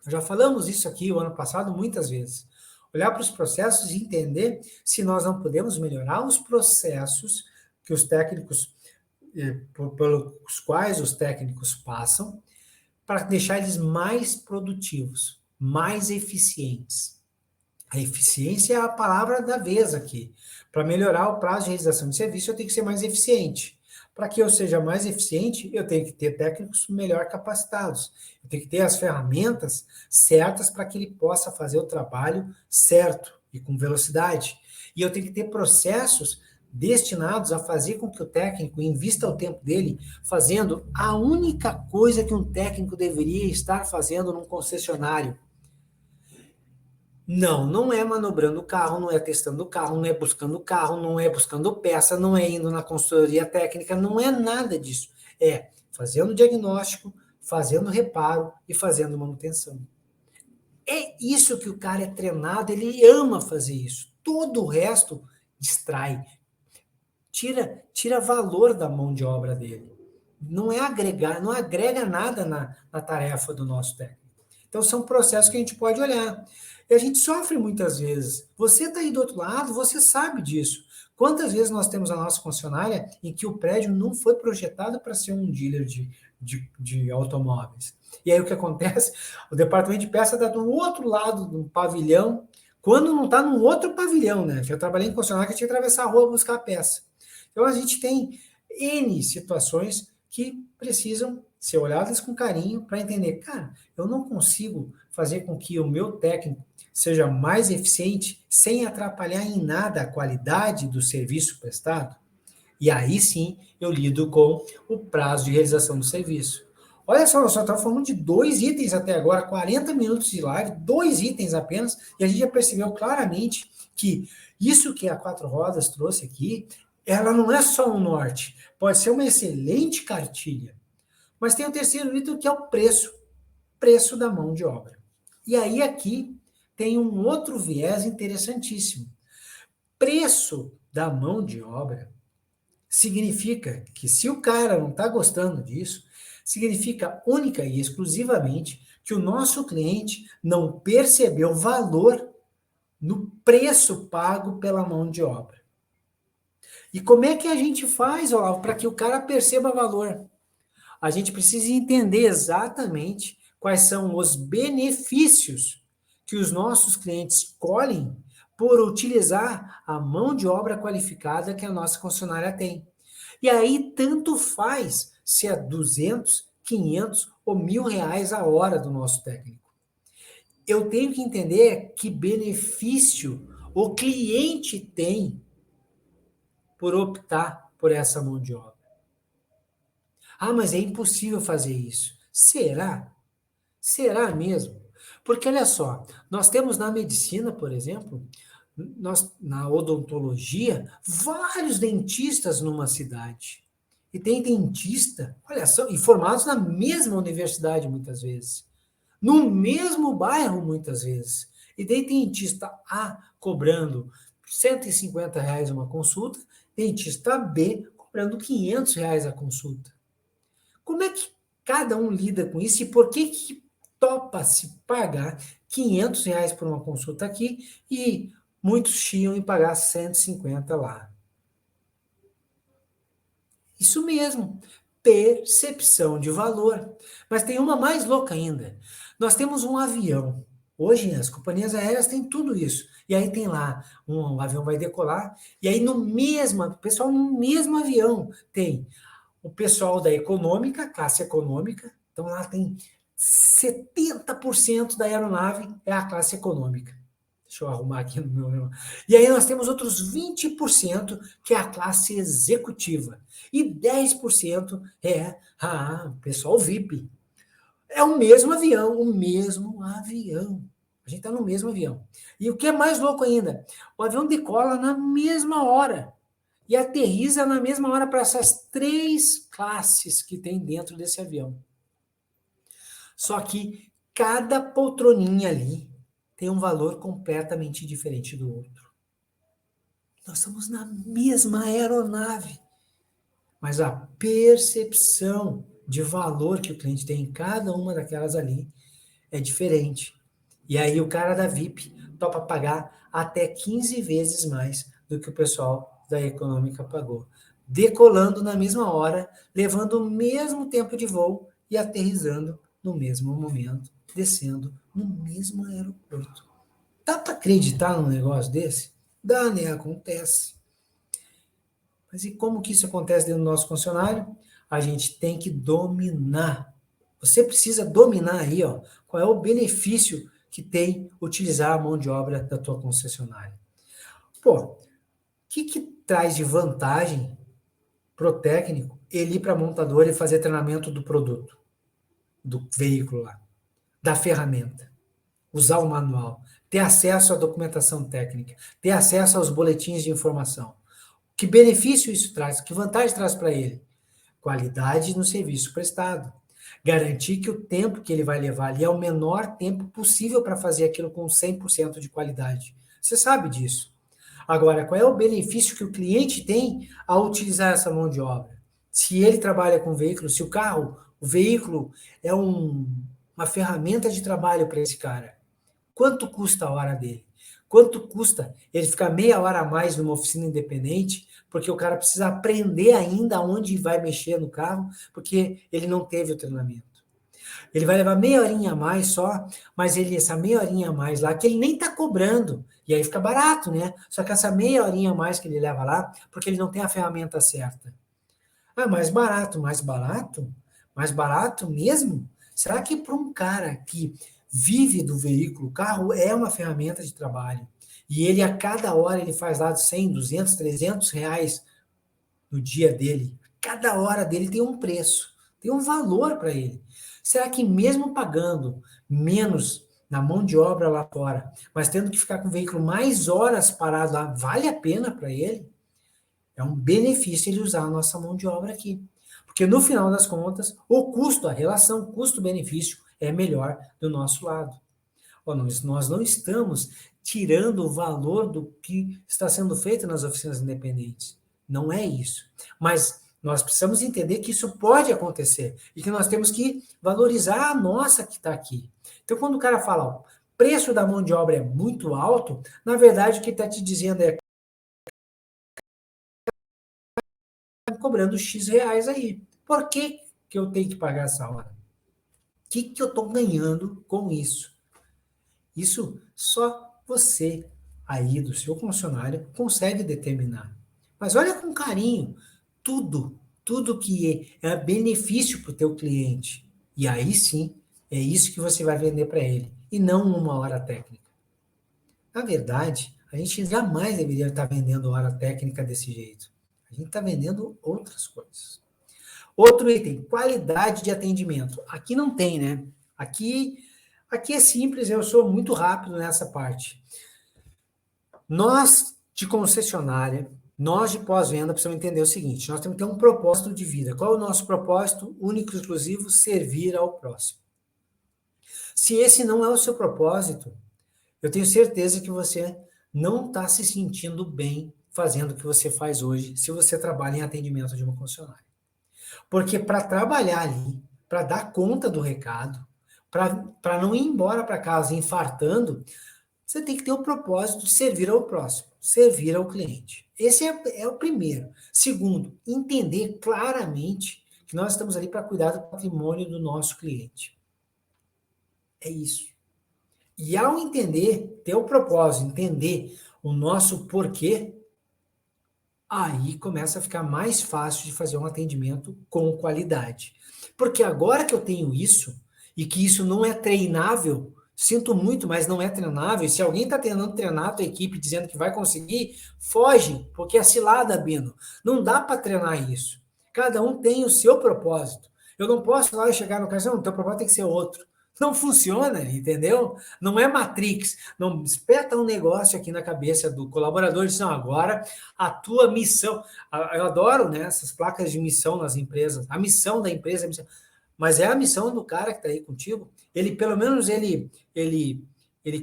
Já falamos isso aqui o ano passado muitas vezes. Olhar para os processos e entender se nós não podemos melhorar os processos que os técnicos, pelos quais os técnicos passam, para deixar eles mais produtivos, mais eficientes. A eficiência é a palavra da vez aqui. Para melhorar o prazo de realização de serviço, eu tenho que ser mais eficiente. Para que eu seja mais eficiente, eu tenho que ter técnicos melhor capacitados. Eu tenho que ter as ferramentas certas para que ele possa fazer o trabalho certo e com velocidade. E eu tenho que ter processos destinados a fazer com que o técnico invista o tempo dele fazendo a única coisa que um técnico deveria estar fazendo num concessionário. Não é manobrando o carro, não é testando o carro, não é buscando o carro, não é buscando peça, não é indo na consultoria técnica, não é nada disso. É fazendo diagnóstico, fazendo reparo e fazendo manutenção. É isso que o cara é treinado, ele ama fazer isso. Todo o resto distrai, tira valor da mão de obra dele. Não é agregar, não agrega nada na tarefa do nosso técnico. Então, são processos que a gente pode olhar. E a gente sofre muitas vezes. Você está aí do outro lado, você sabe disso. Quantas vezes nós temos a nossa concessionária em que o prédio não foi projetado para ser um dealer de automóveis? E aí o que acontece? O departamento de peça está do outro lado do pavilhão, quando não está num outro pavilhão, né? Já trabalhei em concessionária que tinha que atravessar a rua buscar a peça. Então, a gente tem N situações que precisam ser olhadas com carinho para entender, cara, eu não consigo fazer com que o meu técnico seja mais eficiente sem atrapalhar em nada a qualidade do serviço prestado. E aí sim eu lido com o prazo de realização do serviço. Olha só, nós só estamos falando de 2 itens até agora, 40 minutos de live, 2 itens apenas, e a gente já percebeu claramente que isso que a Quatro Rodas trouxe aqui, ela não é só um norte, pode ser uma excelente cartilha, mas tem o terceiro item que é o preço da mão de obra. E aí aqui tem um outro viés interessantíssimo. Preço da mão de obra significa que se o cara não está gostando disso, significa única e exclusivamente que o nosso cliente não percebeu valor no preço pago pela mão de obra. E como é que a gente faz, Olavo, para que o cara perceba valor? A gente precisa entender exatamente quais são os benefícios que os nossos clientes colhem por utilizar a mão de obra qualificada que a nossa concessionária tem. E aí, tanto faz se é 200, 500 ou R$ 1.000 a hora do nosso técnico. Eu tenho que entender que benefício o cliente tem por optar por essa mão de obra. Ah, mas é impossível fazer isso. Será? Será mesmo? Porque olha só, nós temos na medicina, por exemplo, na odontologia, vários dentistas numa cidade. E tem dentista, olha só, e formados na mesma universidade muitas vezes, no mesmo bairro muitas vezes. E tem dentista A cobrando R$ 150 uma consulta, dentista B cobrando R$ 500 a consulta. Como é que cada um lida com isso e por que topa se pagar R$ 500 por uma consulta aqui e muitos chiam em pagar 150 lá? Isso mesmo, percepção de valor. Mas tem uma mais louca ainda. Nós temos um avião. Hoje as companhias aéreas têm tudo isso. E aí tem lá, um avião vai decolar, e aí o pessoal no mesmo avião tem o pessoal da econômica, classe econômica, então lá tem 70% da aeronave é a classe econômica. Deixa eu arrumar aqui no meu. E aí nós temos outros 20% que é a classe executiva. E 10% é o pessoal VIP. É o mesmo avião, o mesmo avião. A gente está no mesmo avião. E o que é mais louco ainda, o avião decola na mesma hora e aterriza na mesma hora para essas 3 classes que tem dentro desse avião. Só que cada poltroninha ali tem um valor completamente diferente do outro. Nós estamos na mesma aeronave, mas a percepção de valor que o cliente tem em cada uma daquelas ali é diferente. E aí o cara da VIP topa pagar até 15 vezes mais do que o pessoal da econômica pagou, decolando na mesma hora, levando o mesmo tempo de voo e aterrissando no mesmo momento, descendo no mesmo aeroporto. Dá para acreditar num negócio desse? Dá, né? Acontece. Mas e como que isso acontece dentro do nosso concessionário? A gente tem que dominar. Você precisa dominar aí, ó, qual é o benefício que tem utilizar a mão de obra da tua concessionária. Pô, o que traz de vantagem pro técnico ele ir para a montadora e fazer treinamento do produto, do veículo lá, da ferramenta, usar o manual, ter acesso à documentação técnica, ter acesso aos boletins de informação? Que benefício isso traz? Que vantagem traz para ele? Qualidade no serviço prestado. Garantir que o tempo que ele vai levar ali é o menor tempo possível para fazer aquilo com 100% de qualidade. Você sabe disso. Agora, qual é o benefício que o cliente tem ao utilizar essa mão de obra? Se ele trabalha com veículo, se o veículo é uma ferramenta de trabalho para esse cara, quanto custa a hora dele? Quanto custa ele ficar meia hora a mais numa oficina independente, porque o cara precisa aprender ainda onde vai mexer no carro, porque ele não teve o treinamento. Ele vai levar meia horinha a mais só, mas essa meia horinha a mais lá, que ele nem está cobrando, e aí fica barato, né? Só que essa meia horinha a mais que ele leva lá, porque ele não tem a ferramenta certa. Ah, mais barato, mais barato? Mais barato mesmo? Será que para um cara que vive do veículo, o carro é uma ferramenta de trabalho, e ele a cada hora ele faz lá 100, 200, 300 reais no dia dele, cada hora dele tem um preço, tem um valor para ele. Será que mesmo pagando menos na mão de obra lá fora, mas tendo que ficar com o veículo mais horas parado lá, vale a pena para ele? É um benefício ele usar a nossa mão de obra aqui. Porque no final das contas, o custo, a relação custo-benefício é melhor do nosso lado. Nós não estamos tirando o valor do que está sendo feito nas oficinas independentes. Não é isso. Mas nós precisamos entender que isso pode acontecer e que nós temos que valorizar a nossa que está aqui. Então, quando o cara fala, ó, preço da mão de obra é muito alto, na verdade, o que está te dizendo é cobrando X reais aí. Por que, que eu tenho que pagar essa hora? O que eu estou ganhando com isso? Isso só você aí do seu funcionário consegue determinar. Mas olha com carinho tudo que é benefício para o teu cliente. E aí sim, é isso que você vai vender para ele, e não uma hora técnica. Na verdade, a gente jamais deveria estar vendendo hora técnica desse jeito. A gente está vendendo outras coisas. Outro item, qualidade de atendimento. Aqui não tem, né? Aqui é simples, eu sou muito rápido nessa parte. Nós, de concessionária, nós de pós-venda, precisamos entender o seguinte, nós temos que ter um propósito de vida. Qual é o nosso propósito? Único e exclusivo, servir ao próximo. Se esse não é o seu propósito, eu tenho certeza que você não está se sentindo bem fazendo o que você faz hoje, se você trabalha em atendimento de uma concessionária. Porque para trabalhar ali, para dar conta do recado, para não ir embora para casa infartando, você tem que ter o propósito de servir ao próximo, servir ao cliente. Esse é o primeiro. Segundo, entender claramente que nós estamos ali para cuidar do patrimônio do nosso cliente. É isso. E ao entender, ter o propósito, entender o nosso porquê, aí começa a ficar mais fácil de fazer um atendimento com qualidade. Porque agora que eu tenho isso, e que isso não é treinável, sinto muito, mas não é treinável, e se alguém está tentando treinar a tua equipe dizendo que vai conseguir, foge, porque é cilada, Bino. Não dá para treinar isso. Cada um tem o seu propósito. Eu não posso lá chegar no cara e dizer, não, teu propósito tem que ser outro. Não funciona, entendeu? Não é Matrix. Não espeta um negócio aqui na cabeça do colaborador e diz, não, agora a tua missão. Eu adoro, né, essas placas de missão nas empresas. A missão da empresa, a missão, mas é a missão do cara que está aí contigo. Ele, pelo menos, ele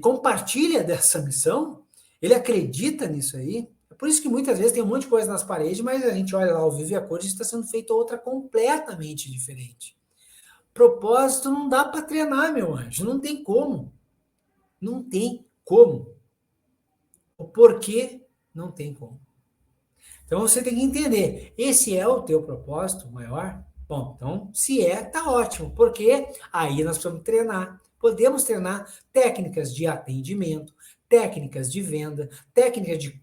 compartilha dessa missão, ele acredita nisso aí. É por isso que muitas vezes tem um monte de coisa nas paredes, mas a gente olha lá ao vivo e a cores está sendo feita outra completamente diferente. Propósito não dá para treinar, meu anjo. Não tem como. Não tem como. O porquê não tem como. Então você tem que entender. Esse é o teu propósito maior? Bom, então, se é, tá ótimo. Porque aí nós precisamos treinar. Podemos treinar técnicas de atendimento, técnicas de venda, técnicas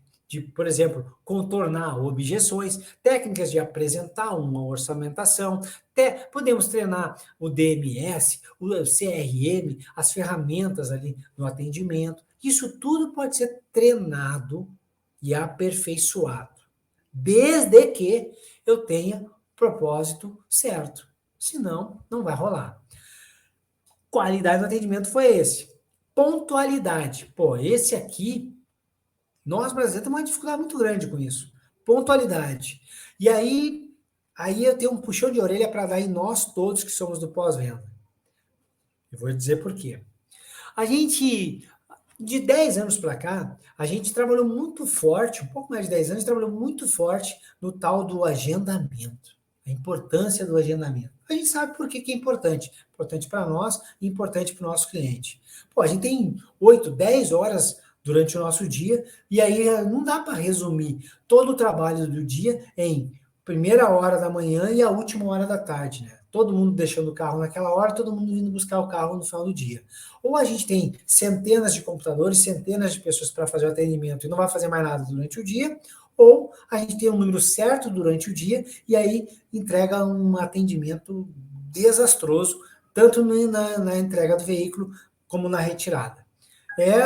por exemplo, contornar objeções, técnicas de apresentar uma orçamentação, podemos treinar o DMS, o CRM, as ferramentas ali no atendimento. Isso tudo pode ser treinado e aperfeiçoado, desde que eu tenha propósito certo. Senão, não vai rolar. Qualidade do atendimento foi esse. Pontualidade. Pô, esse aqui, nós brasileiros temos uma dificuldade muito grande com isso. Pontualidade. E aí eu tenho um puxão de orelha para dar em nós todos que somos do pós-venda. Eu vou dizer por quê. A gente, de 10 anos para cá, a gente trabalhou muito forte, um pouco mais de 10 anos, trabalhou muito forte no tal do agendamento. A importância do agendamento. A gente sabe por que é importante. Importante para nós e importante para o nosso cliente. Pô, a gente tem 8, 10 horas durante o nosso dia, e aí não dá para resumir todo o trabalho do dia em primeira hora da manhã e a última hora da tarde, né? Todo mundo deixando o carro naquela hora, todo mundo indo buscar o carro no final do dia. Ou a gente tem centenas de computadores, centenas de pessoas para fazer o atendimento e não vai fazer mais nada durante o dia, ou a gente tem um número certo durante o dia e aí entrega um atendimento desastroso, tanto na entrega do veículo como na retirada. É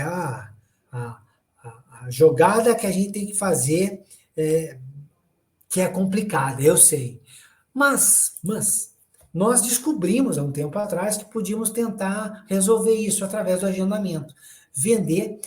a, a jogada que a gente tem que fazer, que é complicada, eu sei. Mas nós descobrimos há um tempo atrás que podíamos tentar resolver isso através do agendamento. Vender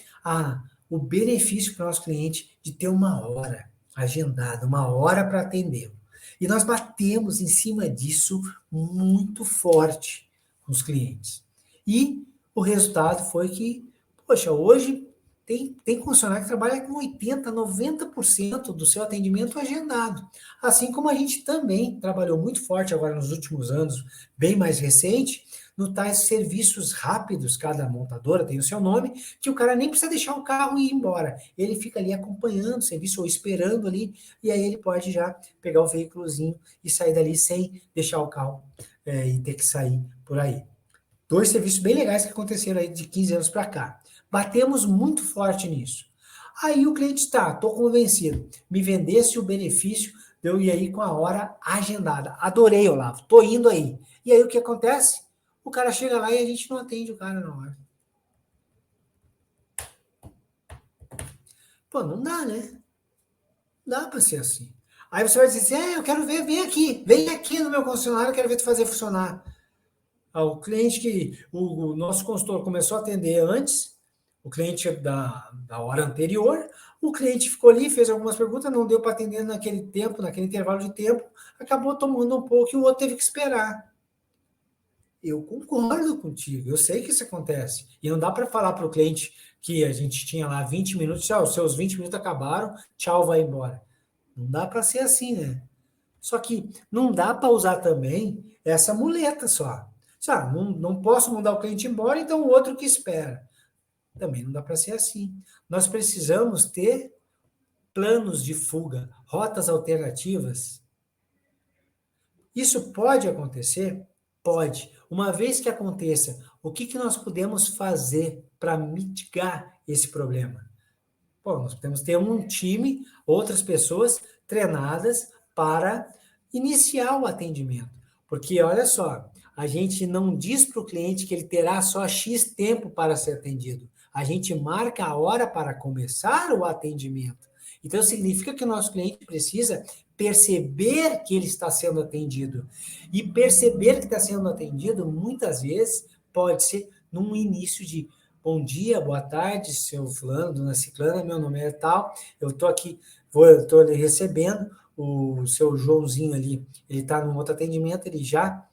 o benefício para o nosso cliente de ter uma hora agendada, uma hora para atendê-lo. E nós batemos em cima disso muito forte com os clientes. E o resultado foi que, poxa, hoje tem funcionário que trabalha com 80%, 90% do seu atendimento agendado. Assim como a gente também trabalhou muito forte agora nos últimos anos, bem mais recente, no tais serviços rápidos, cada montadora tem o seu nome, que o cara nem precisa deixar o carro e ir embora. Ele fica ali acompanhando o serviço ou esperando ali, e aí ele pode já pegar o veículozinho e sair dali sem deixar o carro e ter que sair por aí. 2 serviços bem legais que aconteceram aí de 15 anos para cá. Batemos muito forte nisso. Aí o cliente está, estou convencido, me vendesse o benefício, eu ia aí com a hora agendada. Adorei, Olavo, estou indo aí. E aí o que acontece? O cara chega lá e a gente não atende o cara na hora. Pô, não dá, né? Não dá para ser assim. Aí você vai dizer assim, eu quero ver, vem aqui no meu concessionário, eu quero ver tu fazer funcionar. O cliente que o nosso consultor começou a atender antes, o cliente da hora anterior, o cliente ficou ali, fez algumas perguntas, não deu para atender naquele tempo, naquele intervalo de tempo, acabou tomando um pouco e o outro teve que esperar. Eu concordo contigo, eu sei que isso acontece. E não dá para falar para o cliente que a gente tinha lá 20 minutos, tchau, os seus 20 minutos acabaram, tchau, vai embora. Não dá para ser assim, né? Só que não dá para usar também essa muleta só. Não posso mandar o cliente embora, então o outro que espera. Também não dá para ser assim. Nós precisamos ter planos de fuga, rotas alternativas. Isso pode acontecer? Pode. Uma vez que aconteça, o que nós podemos fazer para mitigar esse problema? Bom, nós podemos ter um time, outras pessoas treinadas para iniciar o atendimento. Porque, olha só, a gente não diz para o cliente que ele terá só X tempo para ser atendido. A gente marca a hora para começar o atendimento. Então, significa que o nosso cliente precisa perceber que ele está sendo atendido. E perceber que está sendo atendido, muitas vezes, pode ser num início de bom dia, boa tarde, seu fulano, dona ciclana, meu nome é tal, eu estou aqui, estou lhe recebendo, o seu Joãozinho ali, ele está num outro atendimento, ele já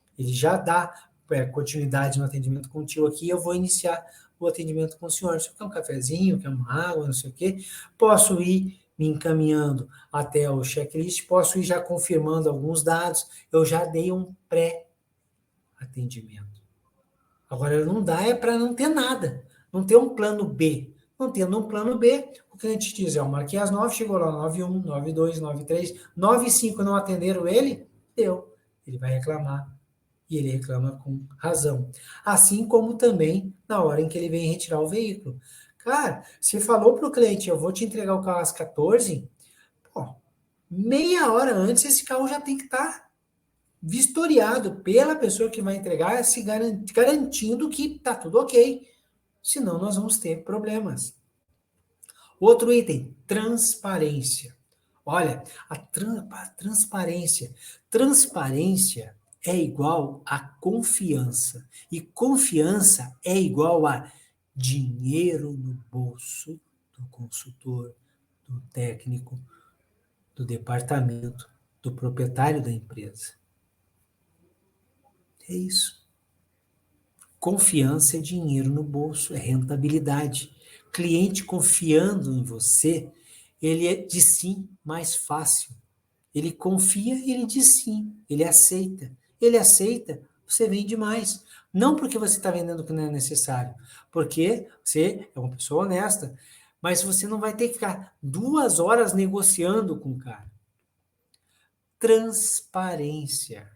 dá continuidade no atendimento contigo aqui, eu vou iniciar o atendimento com o senhor. O senhor quer um cafezinho, quer uma água, não sei o quê? Posso ir me encaminhando até o checklist, posso ir já confirmando alguns dados, eu já dei um pré-atendimento. Agora, não dá para não ter nada, não ter um plano B. Não tendo um plano B, o cliente diz, eu marquei às 9, chegou lá 9:01, 9:02, 9:03, 9:05 não atenderam ele, deu. Ele vai reclamar, e ele reclama com razão. Assim como também na hora em que ele vem retirar o veículo. Cara, você falou para o cliente, eu vou te entregar o carro às 14, pô, meia hora antes esse carro já tem que estar vistoriado pela pessoa que vai entregar, se garantindo que está tudo ok. Senão nós vamos ter problemas. Outro item, transparência. Olha, a transparência. Transparência é igual a confiança. E confiança é igual a dinheiro no bolso do consultor, do técnico, do departamento, do proprietário da empresa. É isso. Confiança é dinheiro no bolso, é rentabilidade. Cliente confiando em você, ele diz sim mais fácil. Ele confia, ele diz sim, ele aceita. Ele aceita, você vende mais. Não porque você está vendendo o que não é necessário, porque você é uma pessoa honesta, mas você não vai ter que ficar 2 horas negociando com o cara. Transparência.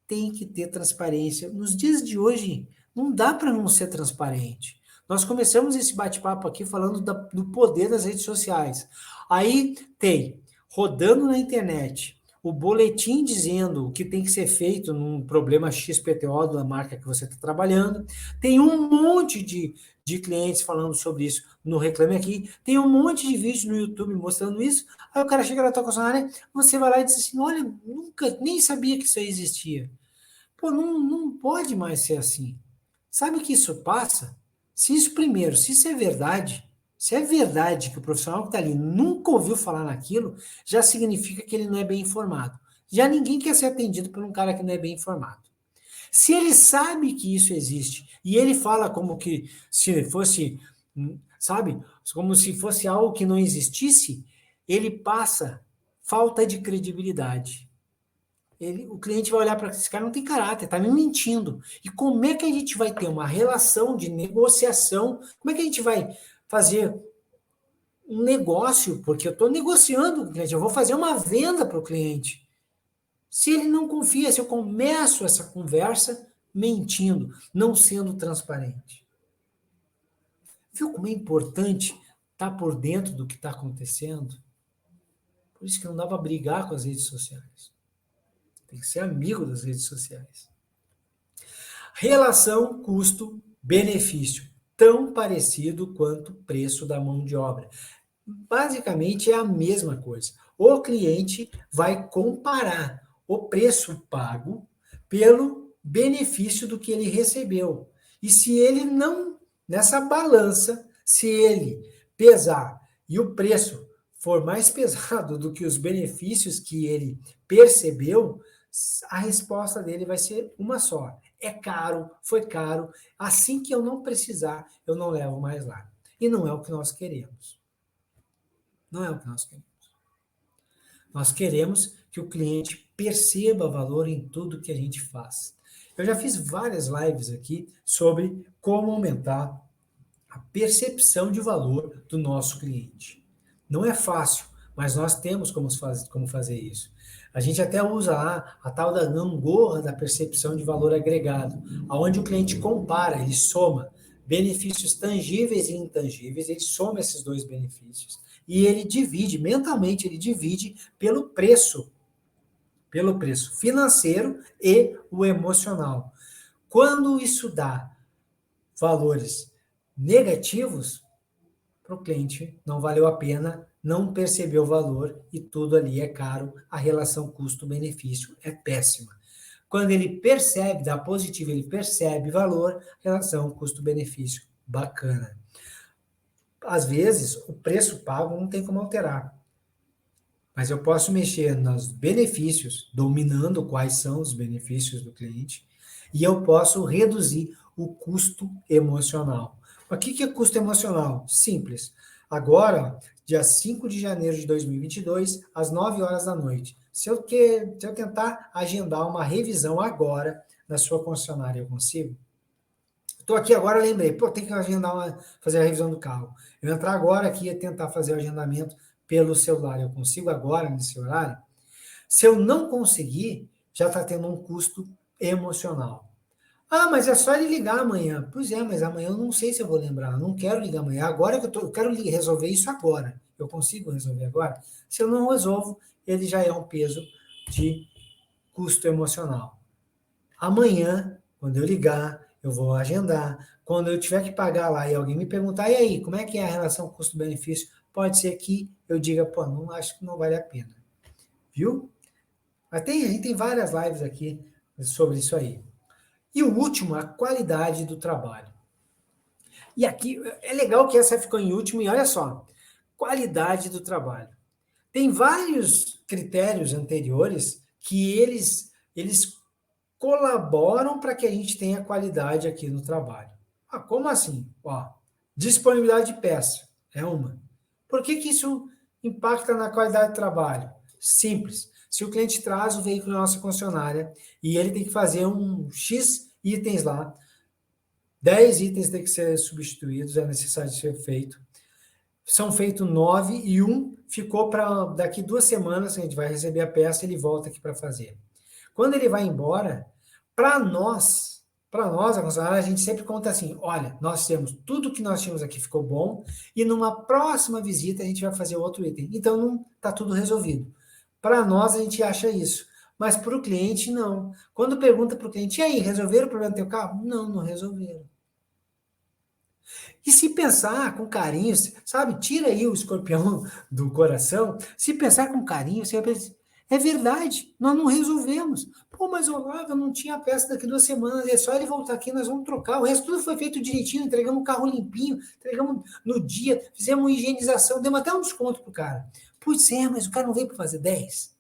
Tem que ter transparência. Nos dias de hoje, não dá para não ser transparente. Nós começamos esse bate-papo aqui falando do poder das redes sociais. Aí tem, rodando na internet, o boletim dizendo o que tem que ser feito num problema XPTO da marca que você está trabalhando. Tem um monte de clientes falando sobre isso no Reclame Aqui. Tem um monte de vídeo no YouTube mostrando isso. Aí o cara chega na tua concessionária, você vai lá e diz assim, olha, nunca, nem sabia que isso aí existia. Pô, não pode mais ser assim. Sabe o que isso passa? Se isso primeiro, se isso é verdade, se é verdade que o profissional que está ali nunca ouviu falar naquilo, já significa que ele não é bem informado. Já ninguém quer ser atendido por um cara que não é bem informado. Se ele sabe que isso existe e ele fala como que se fosse, sabe, como se fosse algo que não existisse, ele passa falta de credibilidade. O cliente vai olhar para esse cara, não tem caráter, está me mentindo. E como é que a gente vai ter uma relação de negociação? Como é que a gente vai fazer um negócio? Porque eu estou negociando com o cliente, eu vou fazer uma venda para o cliente. Se ele não confia, se eu começo essa conversa mentindo, não sendo transparente. Viu como é importante estar por dentro do que está acontecendo? Por isso que não dá para brigar com as redes sociais. Tem que ser amigo das redes sociais. Relação custo-benefício. Tão parecido quanto o preço da mão de obra. Basicamente é a mesma coisa. O cliente vai comparar o preço pago pelo benefício do que ele recebeu. E se ele não, nessa balança, se ele pesar e o preço for mais pesado do que os benefícios que ele percebeu, a resposta dele vai ser uma só. É caro, foi caro, assim que eu não precisar, eu não levo mais lá. E não é o que nós queremos. Não é o que nós queremos. Nós queremos que o cliente perceba valor em tudo que a gente faz. Eu já fiz várias lives aqui sobre como aumentar a percepção de valor do nosso cliente. Não é fácil, mas nós temos como fazer isso. A gente até usa lá a tal da gangorra da percepção de valor agregado, onde o cliente compara, ele soma benefícios tangíveis e intangíveis, ele soma esses dois benefícios e ele divide, mentalmente, ele divide pelo preço financeiro e o emocional. Quando isso dá valores negativos, para o cliente não valeu a pena, não percebeu o valor e tudo ali é caro, a relação custo-benefício é péssima. Quando ele percebe, dá positivo, ele percebe valor, relação custo-benefício bacana. Às vezes, o preço pago não tem como alterar, mas eu posso mexer nos benefícios, dominando quais são os benefícios do cliente, e eu posso reduzir o custo emocional. O que é custo emocional? Simples. Agora, dia 5 de janeiro de 2022, às 9 horas da noite, se eu tentar agendar uma revisão agora na sua concessionária, eu consigo? Estou aqui agora, lembrei, tem que fazer a revisão do carro. Eu entrar agora aqui e tentar fazer o agendamento pelo celular, eu consigo agora, nesse horário? Se eu não conseguir, já está tendo um custo emocional. Ah, mas é só ele ligar amanhã. Pois é, mas amanhã eu não sei se eu vou lembrar. Eu não quero ligar amanhã. Agora que eu quero resolver isso agora. Eu consigo resolver agora? Se eu não resolvo, ele já é um peso de custo emocional. Amanhã, quando eu ligar, eu vou agendar. Quando eu tiver que pagar lá e alguém me perguntar, e aí, como é que é a relação custo-benefício? Pode ser que eu diga, não acho que não vale a pena. Viu? Mas a gente tem várias lives aqui sobre isso aí. E o último, a qualidade do trabalho. E aqui, é legal que essa ficou em último, e olha só, qualidade do trabalho. Tem vários critérios anteriores que eles colaboram para que a gente tenha qualidade aqui no trabalho. Ah, como assim? Disponibilidade de peça é uma. Por que isso impacta na qualidade do trabalho? Simples. Se o cliente traz o veículo na nossa concessionária e ele tem que fazer um X itens lá, 10 itens têm que ser substituídos, é necessário ser feito. São feitos 9 e um ficou para daqui 2 semanas, a gente vai receber a peça e ele volta aqui para fazer. Quando ele vai embora, para nós, Para nós, a concessionária, a gente sempre conta assim, olha, nós temos tudo que nós tínhamos aqui ficou bom e numa próxima visita a gente vai fazer outro item. Então, não está tudo resolvido. Para nós, a gente acha isso. Mas para o cliente, não. Quando pergunta para o cliente, e aí, resolveram o problema do teu carro? Não, não resolveram. E se pensar com carinho, sabe, tira aí o escorpião do coração, se pensar com carinho, você vai pensar, é verdade, nós não resolvemos. Pô, mas Olavo, eu não tinha a peça daqui 2 semanas, é só ele voltar aqui, nós vamos trocar. O resto tudo foi feito direitinho, entregamos o carro limpinho, entregamos no dia, fizemos uma higienização, demos até um desconto pro cara. Pois é, mas o cara não veio para fazer 10.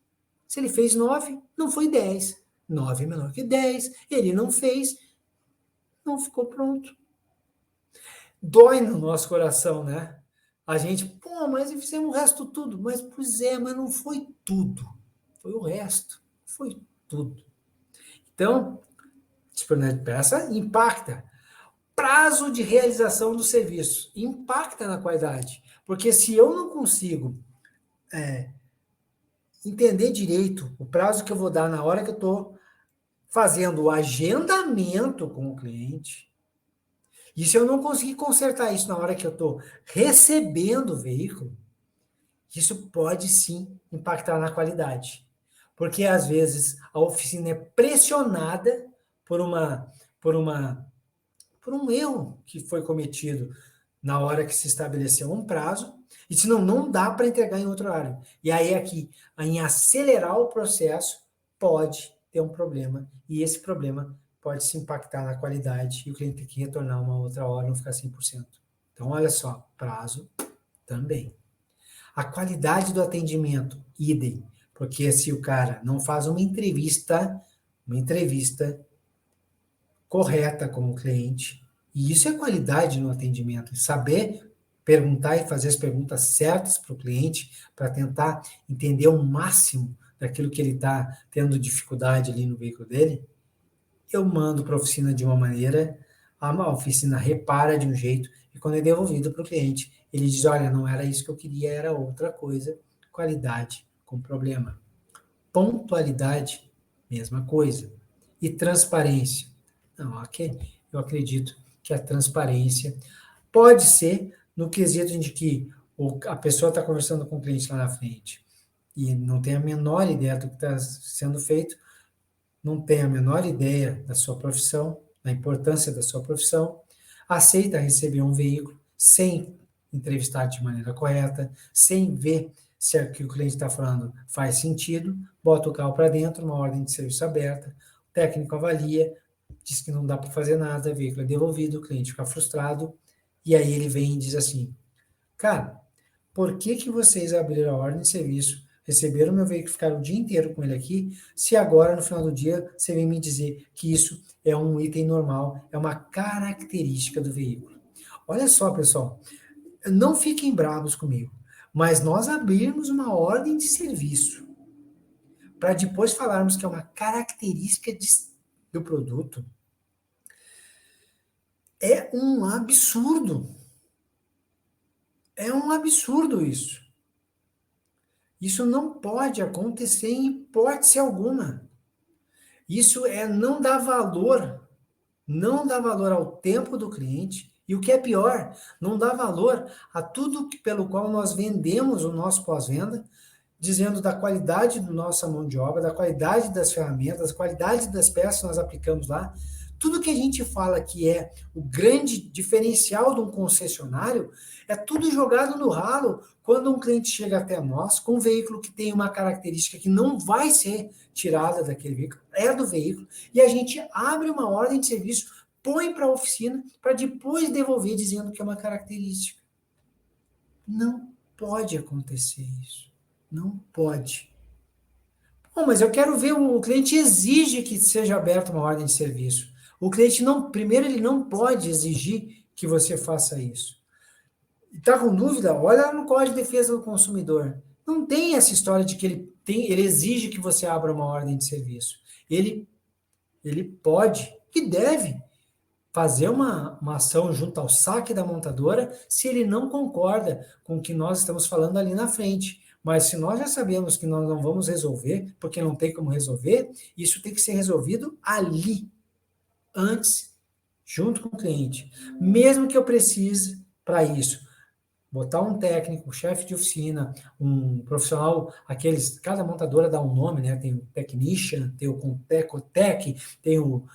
Se ele fez 9, não foi 10. 9 é menor que 10, ele não fez, não ficou pronto. Dói no nosso coração, né? A gente, pô, mas fizemos o resto tudo. Mas, pois é, mas não foi tudo. Foi o resto. Foi tudo. Então, disponibilidade de peça impacta. Prazo de realização do serviço impacta na qualidade. Porque se eu não consigo entender direito o prazo que eu vou dar na hora que eu estou fazendo o agendamento com o cliente, e se eu não conseguir consertar isso na hora que eu estou recebendo o veículo, isso pode sim impactar na qualidade. Porque às vezes a oficina é pressionada por por uma por um erro que foi cometido na hora que se estabeleceu um prazo, e senão não dá para entregar em outro horário. E aí aqui, em acelerar o processo, pode ter um problema, e esse problema pode se impactar na qualidade, e o cliente tem que retornar uma outra hora, não ficar 100%. Então, olha só, prazo também. A qualidade do atendimento, idem, porque se o cara não faz uma entrevista correta com o cliente, e isso é qualidade no atendimento, saber perguntar e fazer as perguntas certas para o cliente, para tentar entender o máximo daquilo que ele está tendo dificuldade ali no veículo dele, eu mando para a oficina de uma maneira, a oficina repara de um jeito, e quando é devolvido para o cliente, ele diz, olha, não era isso que eu queria, era outra coisa, qualidade com problema. Pontualidade, mesma coisa. E transparência. Não, ok, eu acredito que a transparência pode ser no quesito de que a pessoa está conversando com o cliente lá na frente e não tem a menor ideia do que está sendo feito, não tem a menor ideia da sua profissão, da importância da sua profissão, aceita receber um veículo sem entrevistar de maneira correta, sem ver se o que o cliente está falando faz sentido, bota o carro para dentro, uma ordem de serviço aberta, o técnico avalia, diz que não dá para fazer nada, o veículo é devolvido, o cliente fica frustrado, e aí ele vem e diz assim, cara, por que vocês abriram a ordem de serviço, receberam meu veículo, ficaram o dia inteiro com ele aqui, se agora, no final do dia, você vem me dizer que isso é um item normal, é uma característica do veículo. Olha só, pessoal, não fiquem bravos comigo, mas nós abrirmos uma ordem de serviço para depois falarmos que é uma característica do produto, é um absurdo. É um absurdo isso. Isso não pode acontecer em hipótese alguma. Isso é não dar valor ao tempo do cliente, e o que é pior, não dá valor a tudo pelo qual nós vendemos o nosso pós-venda, dizendo da qualidade da nossa mão de obra, da qualidade das ferramentas, da qualidade das peças que nós aplicamos lá. Tudo que a gente fala que é o grande diferencial de um concessionário é tudo jogado no ralo quando um cliente chega até nós com um veículo que tem uma característica que não vai ser tirada daquele veículo, é do veículo, e a gente abre uma ordem de serviço, põe para a oficina, para depois devolver dizendo que é uma característica. Não pode acontecer isso. Não pode. Bom, mas eu quero ver, o cliente exige que seja aberta uma ordem de serviço. O cliente não, primeiro ele não pode exigir que você faça isso. Está com dúvida? Olha no Código de Defesa do Consumidor. Não tem essa história de que ele exige que você abra uma ordem de serviço. Ele pode e deve fazer uma ação junto ao saque da montadora se ele não concorda com o que nós estamos falando ali na frente. Mas se nós já sabemos que nós não vamos resolver, porque não tem como resolver, isso tem que ser resolvido ali, antes, junto com o cliente. Mesmo que eu precise, para isso, botar um técnico, um chefe de oficina, um profissional, cada montadora dá um nome, né? Tem o technician, tem o Tech, tem o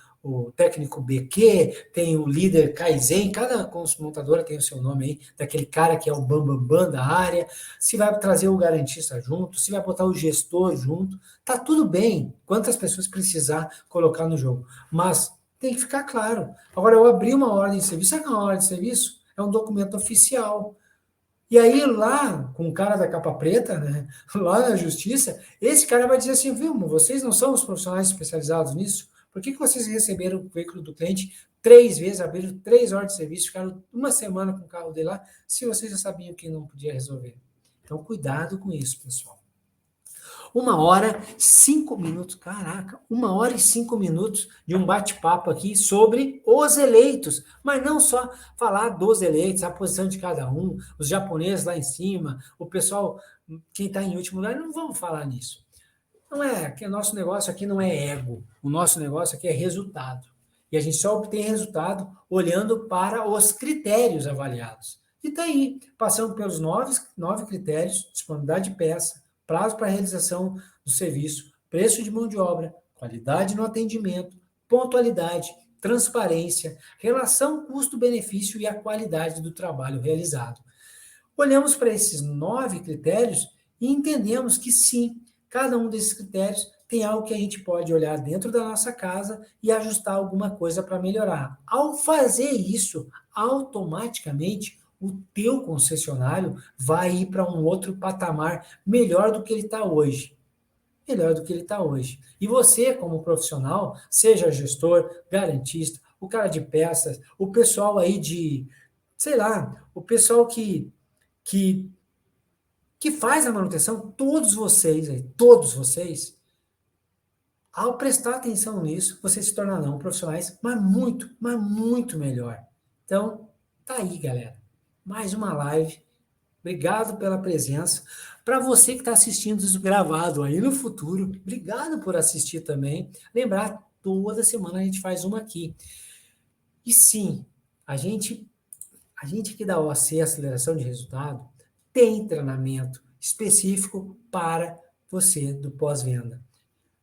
técnico BQ, tem o líder Kaizen, cada montadora tem o seu nome aí, daquele cara que é o bambambam da área, se vai trazer o garantista junto, se vai botar o gestor junto, tá tudo bem, quantas pessoas precisar colocar no jogo, mas tem que ficar claro. Agora, eu abri uma ordem de serviço, sabe o que é uma ordem de serviço? É um documento oficial. E aí, lá, com o cara da capa preta, né, lá na justiça, esse cara vai dizer assim, viu, vocês não são os profissionais especializados nisso? Por que vocês receberam o veículo do cliente 3 vezes, abriram 3 horas de serviço, ficaram uma semana com o carro dele lá, se vocês já sabiam que não podia resolver? Então, cuidado com isso, pessoal. 1h05, caraca, 1h05 de um bate-papo aqui sobre os eleitos, mas não só falar dos eleitos, a posição de cada um, os japoneses lá em cima, o pessoal, quem está em último lugar, não vamos falar nisso. Não é, que o nosso negócio aqui não é ego, o nosso negócio aqui é resultado. E a gente só obtém resultado olhando para os critérios avaliados. E está aí, passando pelos 9 critérios, disponibilidade de peça, prazo para realização do serviço, preço de mão de obra, qualidade no atendimento, pontualidade, transparência, relação custo-benefício e a qualidade do trabalho realizado. Olhamos para esses 9 critérios e entendemos que sim, cada um desses critérios tem algo que a gente pode olhar dentro da nossa casa e ajustar alguma coisa para melhorar. Ao fazer isso, automaticamente o teu concessionário vai ir para um outro patamar melhor do que ele está hoje. Melhor do que ele está hoje. E você, como profissional, seja gestor, garantista, o cara de peças, o pessoal aí de, sei lá, o pessoal que faz a manutenção, todos vocês, ao prestar atenção nisso, vocês se tornarão profissionais, mas muito melhor. Então, tá aí, galera. Mais uma live. Obrigado pela presença. Para você que está assistindo isso gravado aí no futuro, obrigado por assistir também. Lembrar, toda semana a gente faz uma aqui. E sim, a gente que dá OAC, aceleração de resultado, tem treinamento específico para você do pós-venda.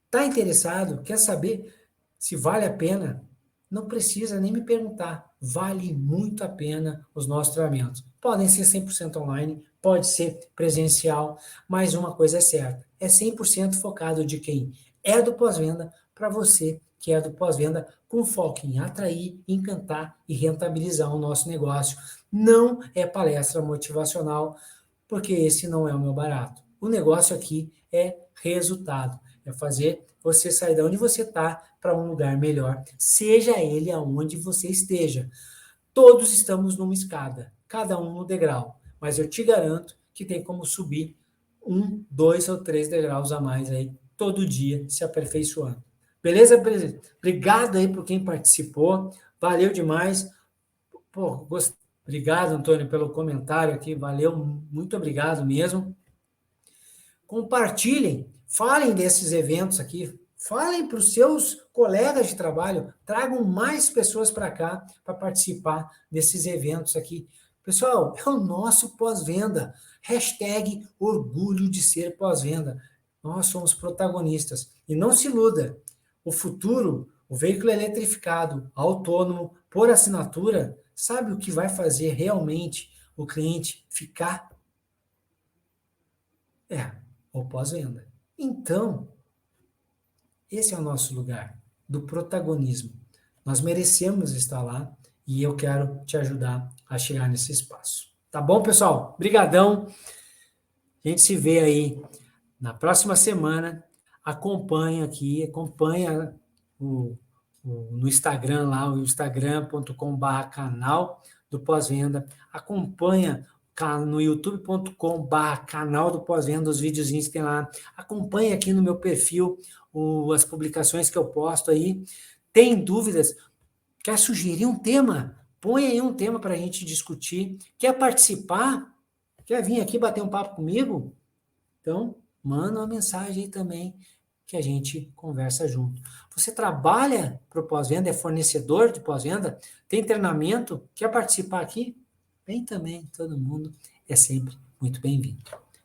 Está interessado? Quer saber se vale a pena? Não precisa nem me perguntar. Vale muito a pena os nossos treinamentos. Podem ser 100% online, pode ser presencial, mas uma coisa é certa, é 100% focado de quem é do pós-venda para você que é do pós-venda, com foco em atrair, encantar e rentabilizar o nosso negócio. Não é palestra motivacional, porque esse não é o meu barato. O negócio aqui é resultado, é fazer você sair de onde você está para um lugar melhor, seja ele aonde você esteja. Todos estamos numa escada, cada um no degrau, mas eu te garanto que tem como subir 1, 2 ou 3 degraus a mais aí, todo dia, se aperfeiçoando. Beleza? Obrigado aí por quem participou, valeu demais. Pô, obrigado, Antônio, pelo comentário aqui, valeu, muito obrigado mesmo. Compartilhem, falem desses eventos aqui, falem para os seus colegas de trabalho, tragam mais pessoas para cá para participar desses eventos aqui. Pessoal, é o nosso pós-venda. Hashtag orgulho de ser pós-venda. Nós somos protagonistas. E não se iluda, o futuro, o veículo eletrificado, autônomo, por assinatura, sabe o que vai fazer realmente o cliente ficar? O pós-venda. Então, esse é o nosso lugar do protagonismo. Nós merecemos estar lá e eu quero te ajudar a chegar nesse espaço. Tá bom, pessoal? Brigadão. A gente se vê aí na próxima semana. Acompanha no Instagram lá, o instagram.com/canal do pós-venda. Acompanha no youtube.com/canal do pós-venda, os videozinhos que tem lá. Acompanha aqui no meu perfil as publicações que eu posto aí. Tem dúvidas? Quer sugerir um tema? Põe aí um tema para a gente discutir. Quer participar? Quer vir aqui bater um papo comigo? Então, manda uma mensagem aí também, que a gente conversa junto. Você trabalha para o pós-venda, é fornecedor de pós-venda, tem treinamento, quer participar aqui? Vem também, todo mundo é sempre muito bem-vindo.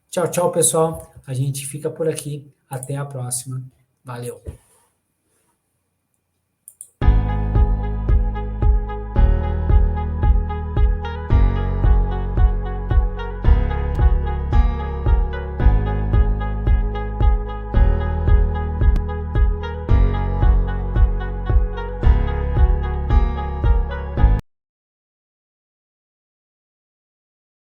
Tchau, tchau, pessoal. A gente fica por aqui. Até a próxima. Valeu.